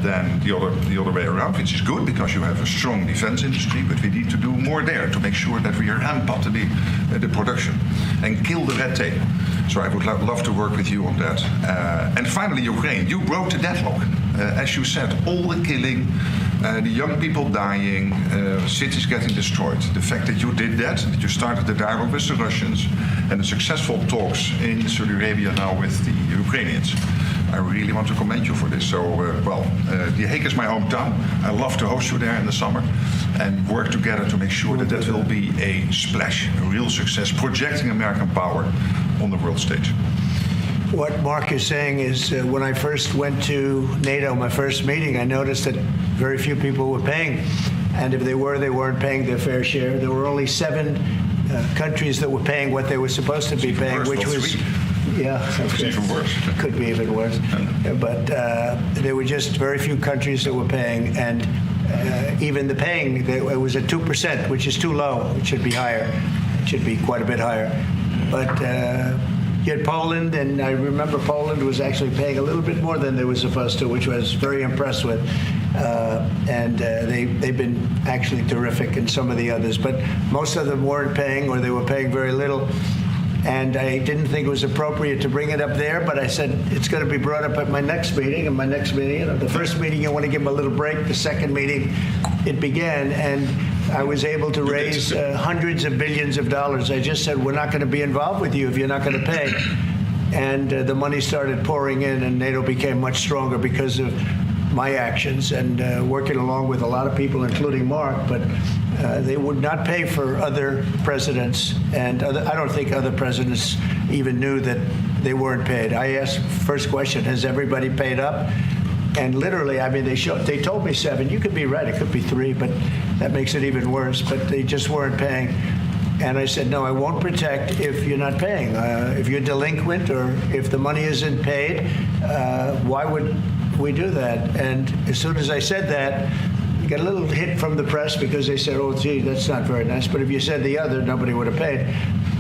than the other way around, which is good because you have a strong defense industry, but we need to do more there to make sure that we ramp up the production and kill the red tape. So I would love to work with you on that. And finally, Ukraine. You broke the deadlock. As you said, all the killing, the young people dying, cities getting destroyed. The fact that you did that you started the dialogue with the Russians, and the successful talks in Saudi Arabia now with the Ukrainians. I really want to commend you for this. So, The Hague is my hometown. I love to host you there in the summer and work together to make sure that will be a splash, a real success, projecting American power on the world stage. What Mark is saying is when I first went to NATO, my first meeting, I noticed that very few people were paying. And if they weren't paying their fair share. There were only 7 countries that were paying what they were supposed to be paying, which was... Yeah, it's even worse. Could be even worse. But there were just very few countries that were paying, and even the paying, it was at 2%, which is too low. It should be higher. It should be quite a bit higher. But you had Poland, and I remember Poland was actually paying a little bit more than they were supposed to, which I was very impressed with. And they've been actually terrific, and some of the others. But most of them weren't paying, or they were paying very little. And I didn't think it was appropriate to bring it up there, but I said it's going to be brought up at my next meeting. And my next meeting, the first meeting, you want to give them a little break. The second meeting, it began, and I was able to raise hundreds of billions of dollars. I just said, we're not going to be involved with you if you're not going to pay. And the money started pouring in, and NATO became much stronger because of my actions and working along with a lot of people, including Mark, but they would not pay for other presidents, and I don't think other presidents even knew that they weren't paid. I asked first question, has everybody paid up? And literally, I mean, they told me 7. You could be right, it could be 3, but that makes it even worse. But they just weren't paying. And I said, no, I won't protect if you're not paying. If you're delinquent or if the money isn't paid, why would we do that? And as soon as I said that, you got a little hit from the press because they said, oh, gee, that's not very nice. But if you said the other, nobody would have paid.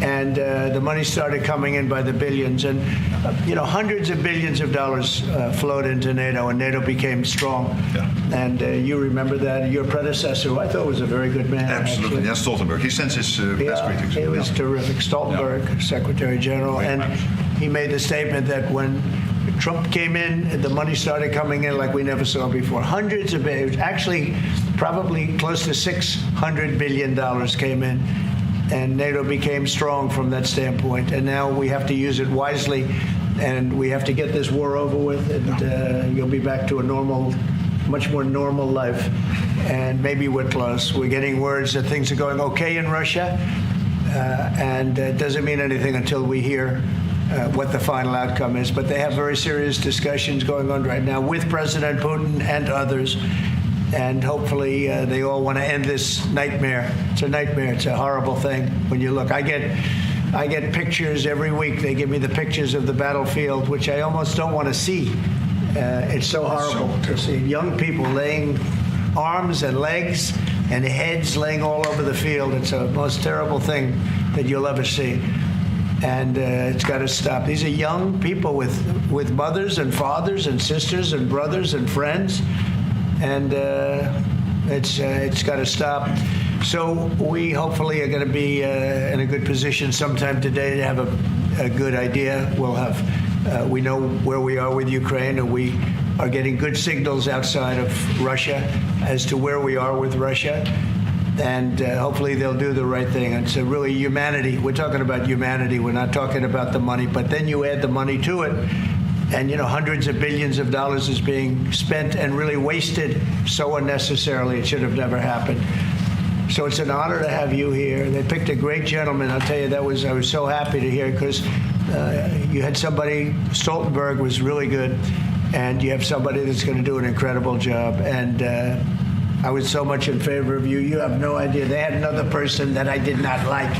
And the money started coming in by the billions. And, hundreds of billions of dollars flowed into NATO, and NATO became strong. Yeah. And you remember that. Your predecessor, who I thought was a very good man. Absolutely. Jens Stoltenberg. He sends his best greetings. He was terrific. Stoltenberg, Secretary General. And he made the statement that when Trump came in, the money started coming in like we never saw before. Hundreds of billions. Actually, probably close to $600 billion came in. And NATO became strong from that standpoint. And now we have to use it wisely, and we have to get this war over with, and you'll be back to a normal, much more normal life. And maybe we're close. We're getting words that things are going okay in Russia, and it doesn't mean anything until we hear what the final outcome is. But they have very serious discussions going on right now with President Putin and others. And hopefully they all want to end this nightmare. It's a nightmare. It's a horrible thing when you look. I get pictures every week. They give me the pictures of the battlefield, which I almost don't want to see. It's so horrible to see young people laying arms and legs and heads laying all over the field. It's the most terrible thing that you'll ever see. And it's got to stop. These are young people with mothers and fathers and sisters and brothers and friends. And it's got to stop. So we hopefully are going to be in a good position sometime today to have a good idea. We'll have, we know where we are with Ukraine, and we are getting good signals outside of Russia as to where we are with Russia. And hopefully they'll do the right thing. It's really humanity. We're talking about humanity. We're not talking about the money. But then you add the money to it. And, hundreds of billions of dollars is being spent and really wasted so unnecessarily. It should have never happened. So it's an honor to have you here. They picked a great gentleman. I'll tell you, I was so happy to hear, because you had somebody, Stoltenberg was really good, and you have somebody that's going to do an incredible job. And I was so much in favor of you. You have no idea. They had another person that I did not like.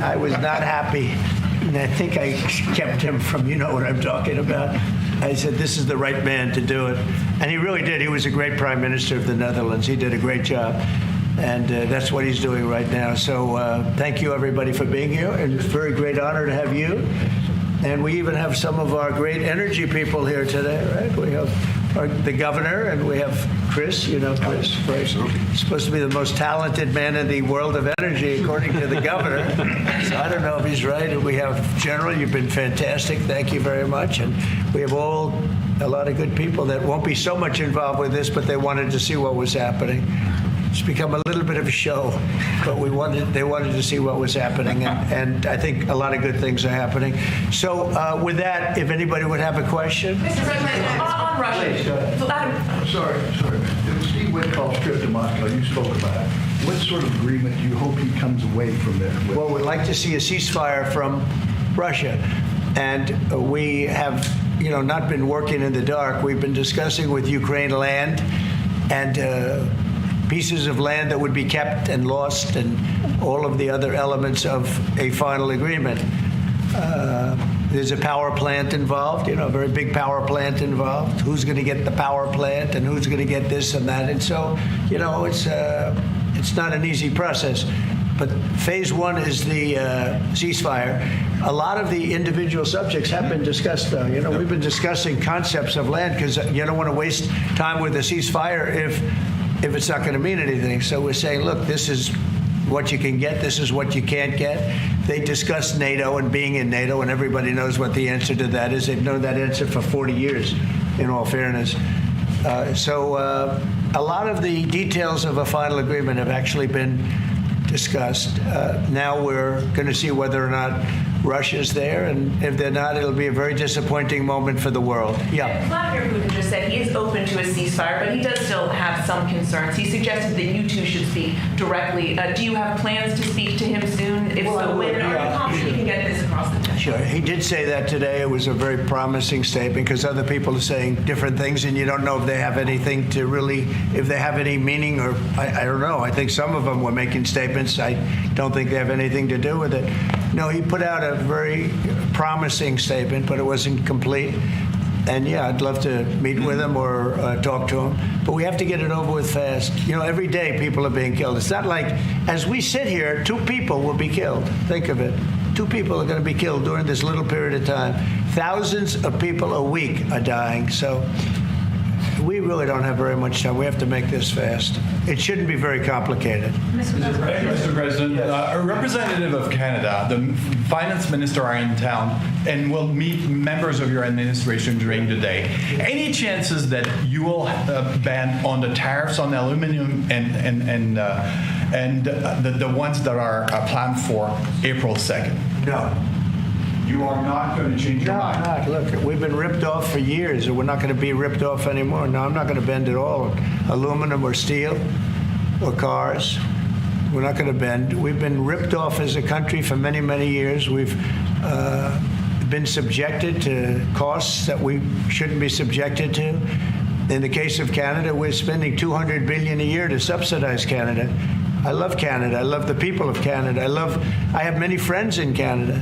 I was not happy. And I think I kept him from, you know what I'm talking about. I said, this is the right man to do it. And he really did. He was a great prime minister of the Netherlands. He did a great job. And that's what he's doing right now. So thank you, everybody, for being here. And it's a very great honor to have you. And we even have some of our great energy people here today, right? We have the governor, and we have Chris, Chris, right? He's supposed to be the most talented man in the world of energy, according to the governor. So I don't know if he's right. And we have General, you've been fantastic. Thank you very much. And we have a lot of good people that won't be so much involved with this, but they wanted to see what was happening. It's become a little bit of a show, but they wanted to see what was happening, and I think a lot of good things are happening. So with that, if anybody would have a question. Mr. President, on Russia. Sorry. Steve Witkoff's trip to Moscow, you spoke about it. What sort of agreement do you hope he comes away from there with? Well, we'd like to see a ceasefire from Russia, and we have, not been working in the dark. We've been discussing with Ukraine land and pieces of land that would be kept and lost, and all of the other elements of a final agreement. There's a power plant involved, a very big power plant involved. Who's going to get the power plant, and who's going to get this and that? And so, it's not an easy process. But phase one is the ceasefire. A lot of the individual subjects have been discussed, though. We've been discussing concepts of land, because you don't want to waste time with a ceasefire if it's not going to mean anything. So we're saying, look, this is what you can get, this is what you can't get. They discussed NATO and being in NATO, and everybody knows what the answer to that is. They've known that answer for 40 years, in all fairness. So a lot of the details of a final agreement have actually been discussed. Now we're going to see whether or not Russia's there, and if they're not, it'll be a very disappointing moment for the world. Yeah. Vladimir Putin just said he is open to a ceasefire, but he does still have some concerns. He suggested that you two should speak directly. Do you have plans to speak to him soon? If so, when are you confident you can get this across the table? Sure. He did say that today. It was a very promising statement, because other people are saying different things, and you don't know if they have anything to really, if they have any meaning, or I don't know. I think some of them were making statements. I don't think they have anything to do with it. No, he put out a very promising statement, but it wasn't complete. And yeah, I'd love to meet with him or talk to him, but we have to get it over with fast. Every day people are being killed. It's not like, as we sit here, 2 people will be killed. Think of it. 2 people are going to be killed during this little period of time. Thousands of people a week are dying. So we really don't have very much time. We have to make this fast. It shouldn't be very complicated. Mr. President, a representative of Canada, the finance minister, are in town and will meet members of your administration during the day. Any chances that you will ban on the tariffs on aluminum and the ones that are planned for April 2nd? No. You are not going to change your mind? No, look, we've been ripped off for years, and we're not going to be ripped off anymore. No, I'm not going to bend at all on aluminum or steel or cars. We're not going to bend. We've been ripped off as a country for many, many years. We've been subjected to costs that we shouldn't be subjected to. In the case of Canada, we're spending $200 billion a year to subsidize Canada. I love Canada. I love the people of Canada. I have many friends in Canada.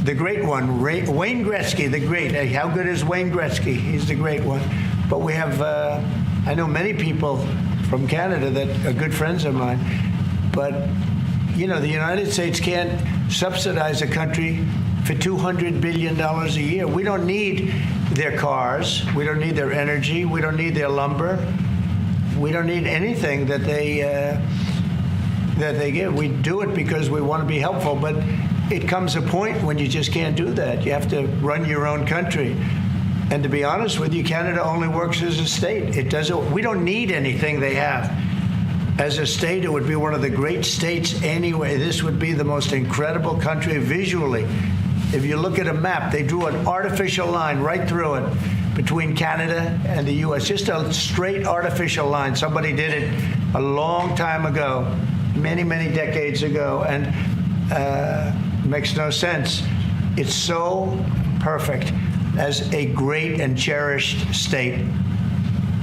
The great one, Wayne Gretzky, the great. How good is Wayne Gretzky? He's the great one. But we have, I know many people from Canada that are good friends of mine. But, you know, the United States can't subsidize a country for $200 billion a year. We don't need their cars. We don't need their energy. We don't need their lumber. We don't need anything that they give. We do it because we want to be helpful. But it comes a point when you just can't do that. You have to run your own country. And to be honest with you, Canada only works as a state. It doesn't. We don't need anything they have. As a state, it would be one of the great states anyway. This would be the most incredible country visually. If you look at a map, they drew an artificial line right through it between Canada and the U.S. Just a straight artificial line. Somebody did it a long time ago, many, many decades ago, and makes no sense. It's so perfect as a great and cherished state.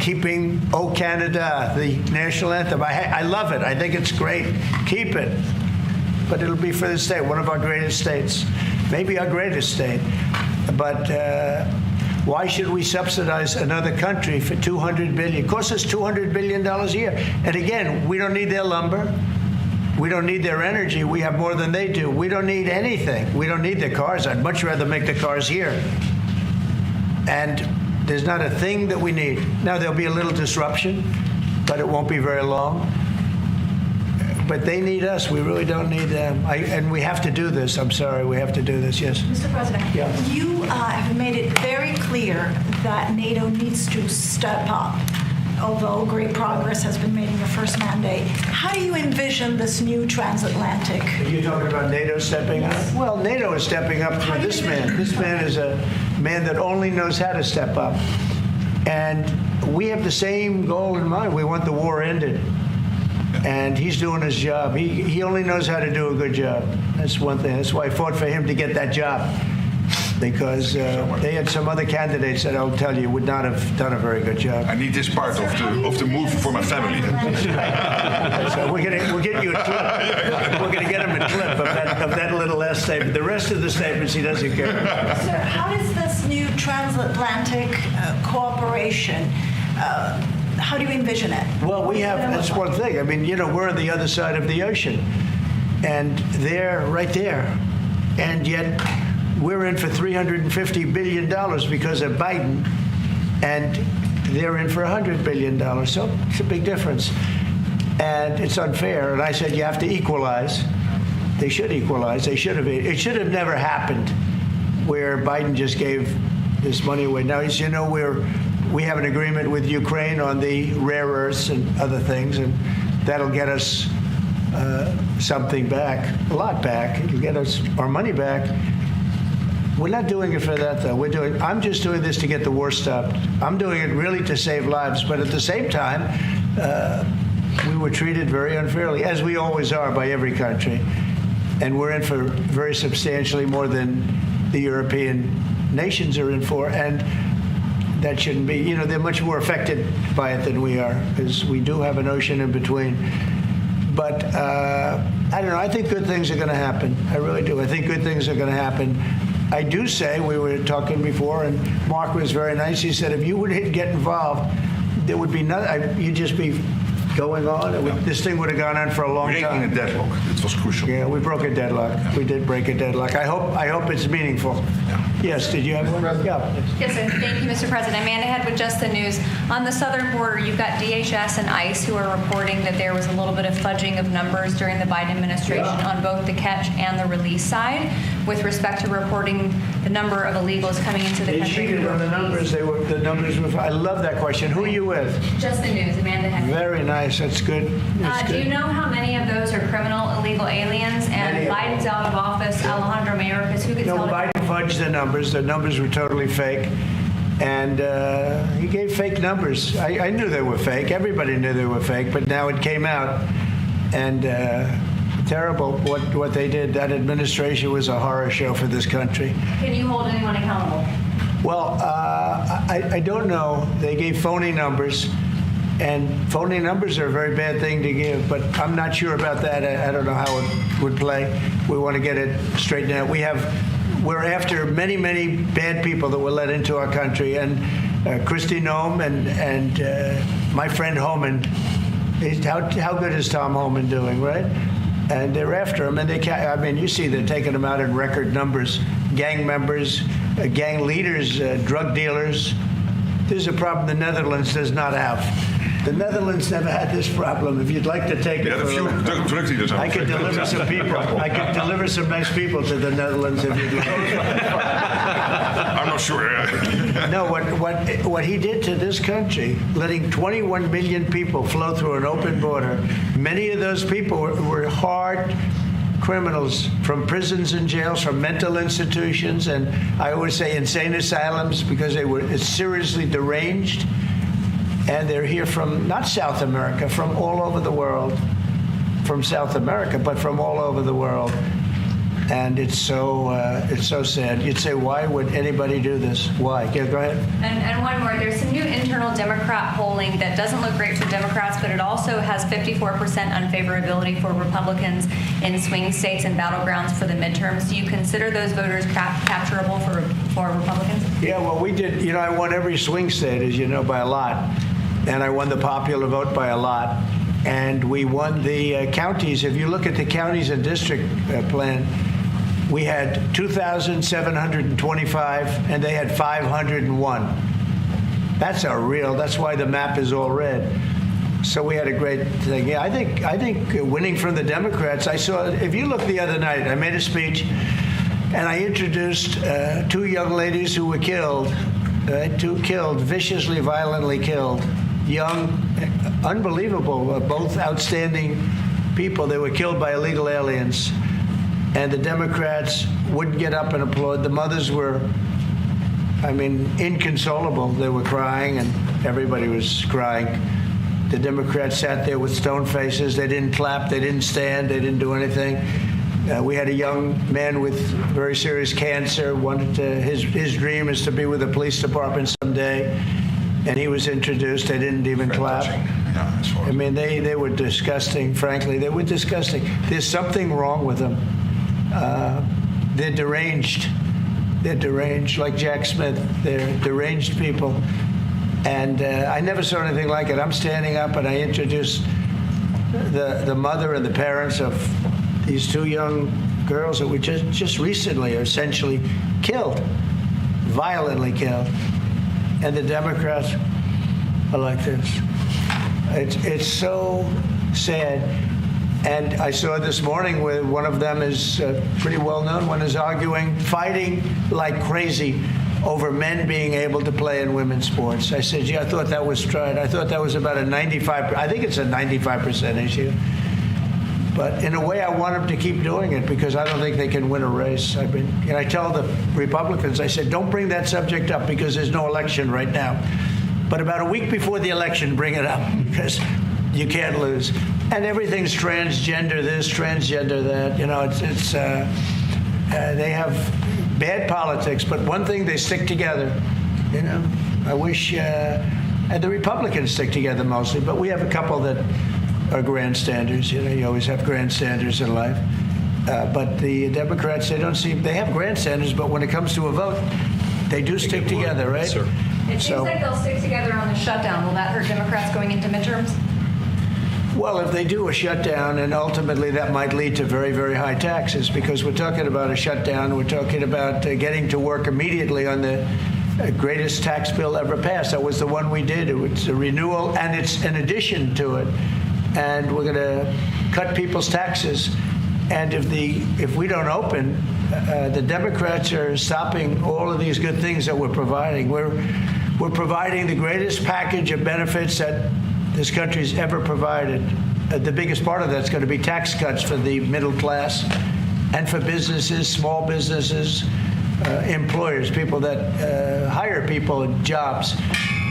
Keeping "O Canada," the national anthem. I love it. I think it's great. Keep it. But it'll be for the state, one of our greatest states, maybe our greatest state. But why should we subsidize another country for $200 billion? It costs us $200 billion a year. And again, we don't need their lumber. We don't need their energy. We have more than they do. We don't need anything. We don't need their cars. I'd much rather make the cars here. And there's not a thing that we need. Now, there'll be a little disruption, but it won't be very long. But they need us. We really don't need them. And we have to do this. I'm sorry. We have to do this. Yes? Mr. President, you have made it very clear that NATO needs to step up, although great progress has been made in your first mandate. How do you envision this new transatlantic? Are you talking about NATO stepping up? Well, NATO is stepping up through this man. This man is a man that only knows how to step up. And we have the same goal in mind. We want the war ended. And he's doing his job. He only knows how to do a good job. That's one thing. That's why I fought for him to get that job. Because they had some other candidates that I'll tell you would not have done a very good job. I need this part of the move for my family. So we'll get you a clip. We're going to get him a clip of that little last statement. The rest of the statements he doesn't care. Sir, how does this new transatlantic cooperation, how do you envision it? Well, that's one thing. I mean, you know, we're on the other side of the ocean. And they're right there. And yet we're in for $350 billion because of Biden, and they're in for $100 billion. So it's a big difference. And it's unfair. And I said, you have to equalize. They should equalize. They should have. It should have never happened where Biden just gave this money away. Now, as you know, we have an agreement with Ukraine on the rare earths and other things, and that'll get us something back, a lot back. It'll get us our money back. We're not doing it for that, though. I'm just doing this to get the war stopped. I'm doing it really to save lives. But at the same time, we were treated very unfairly, as we always are by every country. And we're in for very substantially more than the European nations are in for. And that shouldn't be. You know, they're much more affected by it than we are, because we do have an ocean in between. But I don't know. I think good things are going to happen. I really do. I think good things are going to happen. I do say, we were talking before, and Mark was very nice. He said, if you would get involved, there would be nothing. You'd just be going on. This thing would have gone on for a long time. Breaking a deadlock. It was crucial. Yeah, we broke a deadlock. Yeah. We did break a deadlock. I hope it's meaningful. Yeah. Yes, did you have one? Yeah. Yes, sir. Thank you, Mr. President. Amanda Head with Just the News. On the southern border, you've got DHS and ICE who are reporting that there was a little bit of fudging of numbers during the Biden administration on both the catch and the release side with respect to reporting the number of illegals coming into the country. They cheated on the numbers. The numbers were. I love that question. Who are you with? Just the News, Amanda Head. Very nice. That's good. Do you know how many of those are criminal illegal aliens? And Biden's out of office. Alejandro Mayorkas, who gets held? Biden fudged the numbers. The numbers were totally fake. And he gave fake numbers. I knew they were fake. Everybody knew they were fake. But now it came out. And terrible what they did. That administration was a horror show for this country. Can you hold anyone accountable? Well, I don't know. They gave phony numbers. And phony numbers are a very bad thing to give, but I'm not sure about that. I don't know how it would play. We want to get it straightened out. We're after many, many bad people that were let into our country, and Kristi Noem and my friend Homan. How good is Tom Homan doing, right? And they're after him, and they can't. I mean, you see, they're taking him out in record numbers. Gang members, gang leaders, drug dealers. There's a problem the Netherlands does not have. The Netherlands never had this problem. If you'd like to take it, I could deliver some people. I could deliver some nice people to the Netherlands if you'd like. I'm not sure. No, what he did to this country, letting 21 million people flow through an open border, many of those people were hard criminals from prisons and jails, from mental institutions, and I always say insane asylums because they were seriously deranged. And they're here from not South America, from all over the world, from South America, but from all over the world. And it's so sad. You'd say, why would anybody do this? Why? Yeah, go ahead. And one more. There's some new internal Democrat polling that doesn't look great for Democrats, but it also has 54% unfavorability for Republicans in swing states and battlegrounds for the midterms. Do you consider those voters capturable for Republicans? Yeah, well, we did. I won every swing state, as you know, by a lot. And I won the popular vote by a lot. And we won the counties. If you look at the counties and district plan, we had 2,725, and they had 501. That's why the map is all red. So we had a great thing. Yeah, I think winning from the Democrats, I saw, if you look the other night, I made a speech, and I introduced two young ladies who were killed, viciously, violently killed. Young, unbelievable, both outstanding people. They were killed by illegal aliens. And the Democrats wouldn't get up and applaud. The mothers were, inconsolable. They were crying, and everybody was crying. The Democrats sat there with stone faces. They didn't clap. They didn't stand. They didn't do anything. We had a young man with very serious cancer. His dream is to be with the police department someday. And he was introduced. They didn't even clap. They were disgusting, frankly. They were disgusting. There's something wrong with them. They're deranged. They're deranged, like Jack Smith. They're deranged people. And I never saw anything like it. I'm standing up, and I introduce the mother and the parents of these two young girls that were just recently essentially killed, violently killed. And the Democrats are like this. It's so sad. And I saw this morning where one of them is pretty well known, one is fighting like crazy over men being able to play in women's sports. I said, I thought that was tried. I thought that was about a 95%. I think it's a 95% issue. But in a way, I want them to keep doing it because I don't think they can win a race. I tell the Republicans, I said, don't bring that subject up because there's no election right now. But about a week before the election, bring it up because you can't lose. And everything's transgender this, transgender that. They have bad politics, but one thing, they stick together. I wish, and the Republicans stick together mostly, but we have a couple that are grandstanders. You always have grandstanders in life. But the Democrats, they have grandstanders, but when it comes to a vote, they do stick together, right? Sure. It seems like they'll stick together on the shutdown. Will that hurt Democrats going into midterms? Well, if they do a shutdown, and ultimately that might lead to very, very high taxes, because we're talking about a shutdown. We're talking about getting to work immediately on the greatest tax bill ever passed. That was the one we did. It was a renewal, and it's an addition to it. And we're going to cut people's taxes. And if we don't open, the Democrats are stopping all of these good things that we're providing. We're providing the greatest package of benefits that this country's ever provided. The biggest part of that's going to be tax cuts for the middle class and for businesses, small businesses, employers, people that hire people in jobs.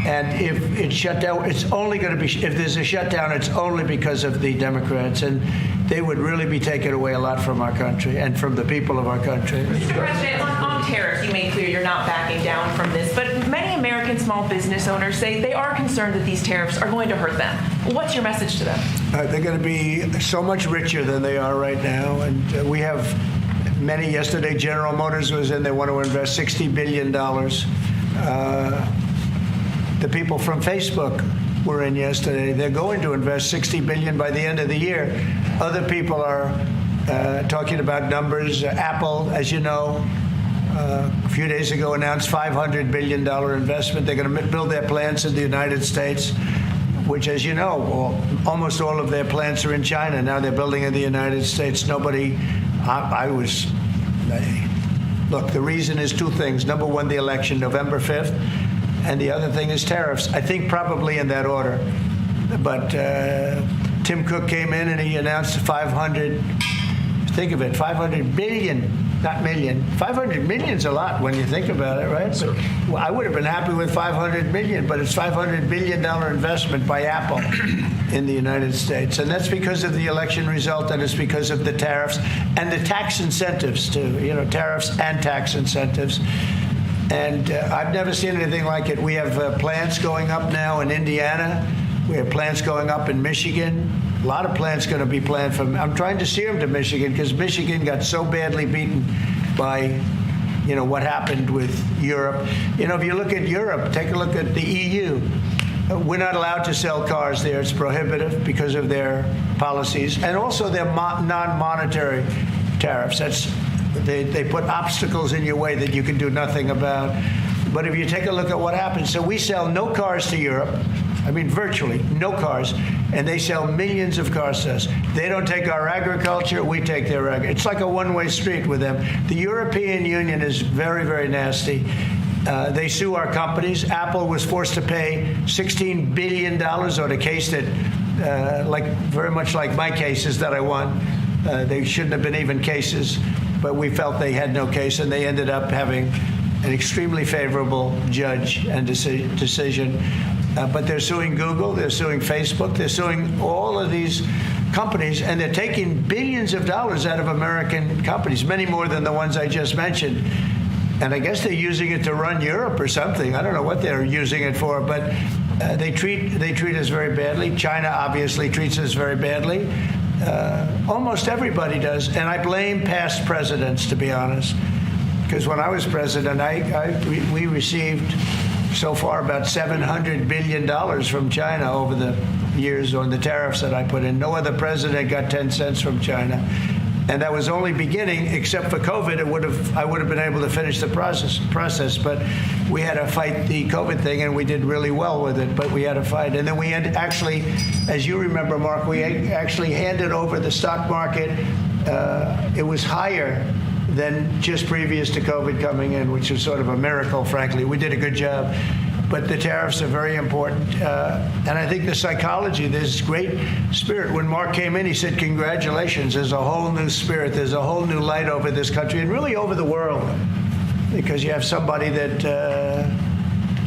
And if it's shut down, it's only going to be, if there's a shutdown, it's only because of the Democrats. And they would really be taking away a lot from our country and from the people of our country. Mr. President, on tariffs, you made clear you're not backing down from this, but many American small business owners say they are concerned that these tariffs are going to hurt them. What's your message to them? They're going to be so much richer than they are right now. And we have many. Yesterday, General Motors was in. They want to invest $60 billion. The people from Facebook were in yesterday. They're going to invest $60 billion by the end of the year. Other people are talking about numbers. Apple, as you know, a few days ago announced $500 billion investment. They're going to build their plants in the United States, which, as you know, almost all of their plants are in China. Now they're building in the United States. Look, the reason is two things. Number one, the election, November 5th. And the other thing is tariffs. I think probably in that order. But Tim Cook came in and he announced 500 billion, not million. 500 million's a lot when you think about it, right? But I would have been happy with 500 million, but it's $500 billion investment by Apple in the United States. And that's because of the election result, and it's because of the tariffs and the tax incentives too, tariffs and tax incentives. And I've never seen anything like it. We have plants going up now in Indiana. We have plants going up in Michigan. A lot of plants going to be planned from. I'm trying to steer them to Michigan because Michigan got so badly beaten by, what happened with Europe. If you look at Europe, take a look at the EU. We're not allowed to sell cars there. It's prohibitive because of their policies and also their non-monetary tariffs. They put obstacles in your way that you can do nothing about. But if you take a look at what happens, so we sell no cars to Europe. I mean, virtually no cars. And they sell millions of cars to us. They don't take our agriculture. We take their agriculture. It's like a one-way street with them. The European Union is very, very nasty. They sue our companies. Apple was forced to pay $16 billion on a case that, very much like my cases that I won. They shouldn't have been even cases. But we felt they had no case, and they ended up having an extremely favorable judge and decision. But they're suing Google, they're suing Facebook, they're suing all of these companies, and they're taking billions of dollars out of American companies, many more than the ones I just mentioned. And I guess they're using it to run Europe or something. I don't know what they're using it for, but they treat us very badly. China obviously treats us very badly. Almost everybody does, and I blame past presidents, to be honest, because when I was president, we received so far about $700 billion from China over the years on the tariffs that I put in. No other president got 10 cents from China, and that was only beginning. Except for COVID, I would have been able to finish the process, but we had to fight the COVID thing, and we did really well with it. But we had to fight, and then we had actually, as you remember, Mark, we actually handed over the stock market. It was higher than just previous to COVID coming in, which was sort of a miracle, frankly. We did a good job. But the tariffs are very important. And I think the psychology, there's great spirit. When Mark came in, he said, congratulations, there's a whole new spirit. There's a whole new light over this country and really over the world. Because you have somebody that,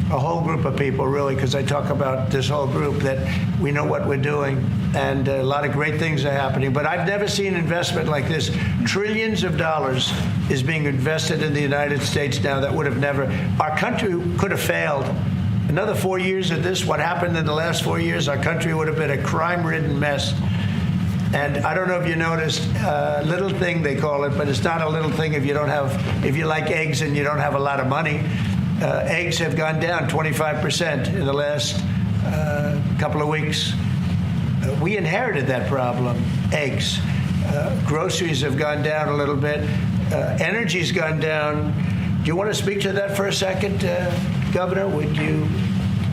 a whole group of people, really, because I talk about this whole group, that we know what we're doing. And a lot of great things are happening. But I've never seen investment like this. Trillions of dollars is being invested in the United States now that would have never, our country could have failed. Another 4 years of this, what happened in the last 4 years, our country would have been a crime-ridden mess. And I don't know if you noticed, little thing they call it, but it's not a little thing if you like eggs and you don't have a lot of money. Eggs have gone down 25% in the last couple of weeks. We inherited that problem. Eggs. Groceries have gone down a little bit. Energy's gone down. Do you want to speak to that for a second, Governor? Would you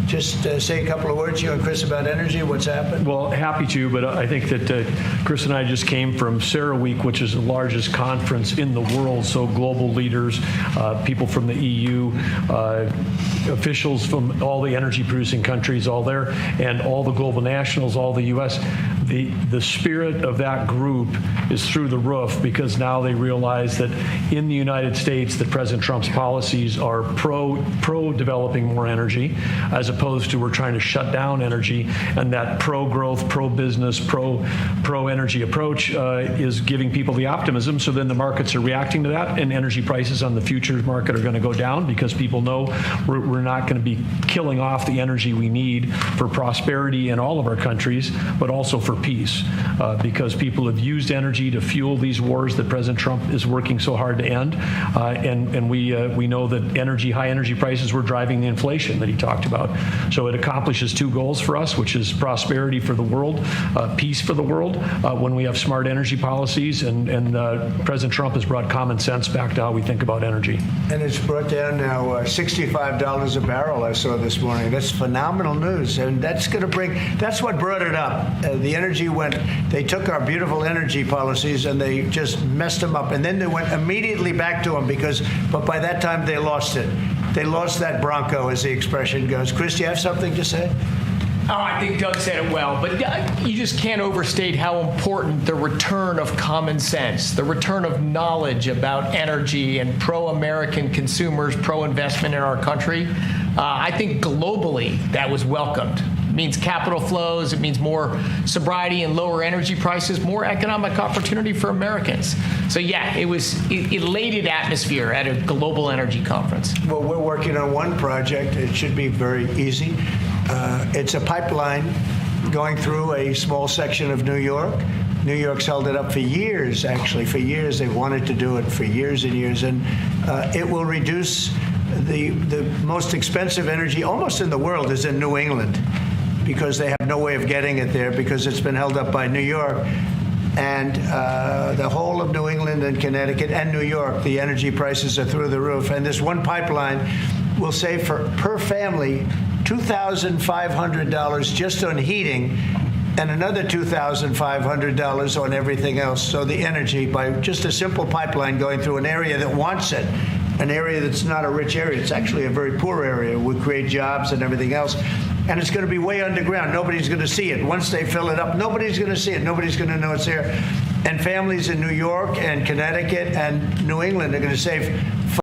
just say a couple of words, you and Chris, about energy, what's happened? Well, happy to, but I think that Chris and I just came from CERAWeek, which is the largest conference in the world. So global leaders, people from the EU, officials from all the energy producing countries, all there, and all the global nationals, all the U.S. The spirit of that group is through the roof, because now they realize that in the United States that President Trump's policies are pro developing more energy, as opposed to we're trying to shut down energy, and that pro-growth, pro-business, pro-energy approach is giving people the optimism. So then the markets are reacting to that, and energy prices on the futures market are going to go down, because people know we're not going to be killing off the energy we need for prosperity in all of our countries, but also for peace, because people have used energy to fuel these wars that President Trump is working so hard to end, and we know that high energy prices were driving the inflation that he talked about. So it accomplishes two goals for us, which is prosperity for the world, peace for the world, when we have smart energy policies, and President Trump has brought common sense back to how we think about energy. And it's brought down now $65 a barrel, I saw this morning. That's phenomenal news, and that's what brought it up. The energy they took our beautiful energy policies and they just messed them up, and then they went immediately back to them, but by that time they lost it. They lost that Bronco, as the expression goes. Chris, do you have something to say? Oh, I think Doug said it well, but you just can't overstate how important the return of common sense, the return of knowledge about energy and pro-American consumers, pro-investment in our country. I think globally that was welcomed. It means capital flows, it means more sobriety and lower energy prices, more economic opportunity for Americans. So yeah, it was elated atmosphere at a global energy conference. Well, we're working on one project. It should be very easy. It's a pipeline going through a small section of New York. New York's held it up for years, actually. For years, they wanted to do it for years and years. And it will reduce the most expensive energy almost in the world is in New England, because they have no way of getting it there, because it's been held up by New York. And the whole of New England and Connecticut and New York, the energy prices are through the roof. And this one pipeline will save per family $2,500 just on heating, and another $2,500 on everything else. So the energy, by just a simple pipeline going through an area that wants it, an area that's not a rich area, it's actually a very poor area, would create jobs and everything else. And it's going to be way underground. Nobody's going to see it. Once they fill it up, nobody's going to see it. Nobody's going to know it's there. And families in New York and Connecticut and New England are going to save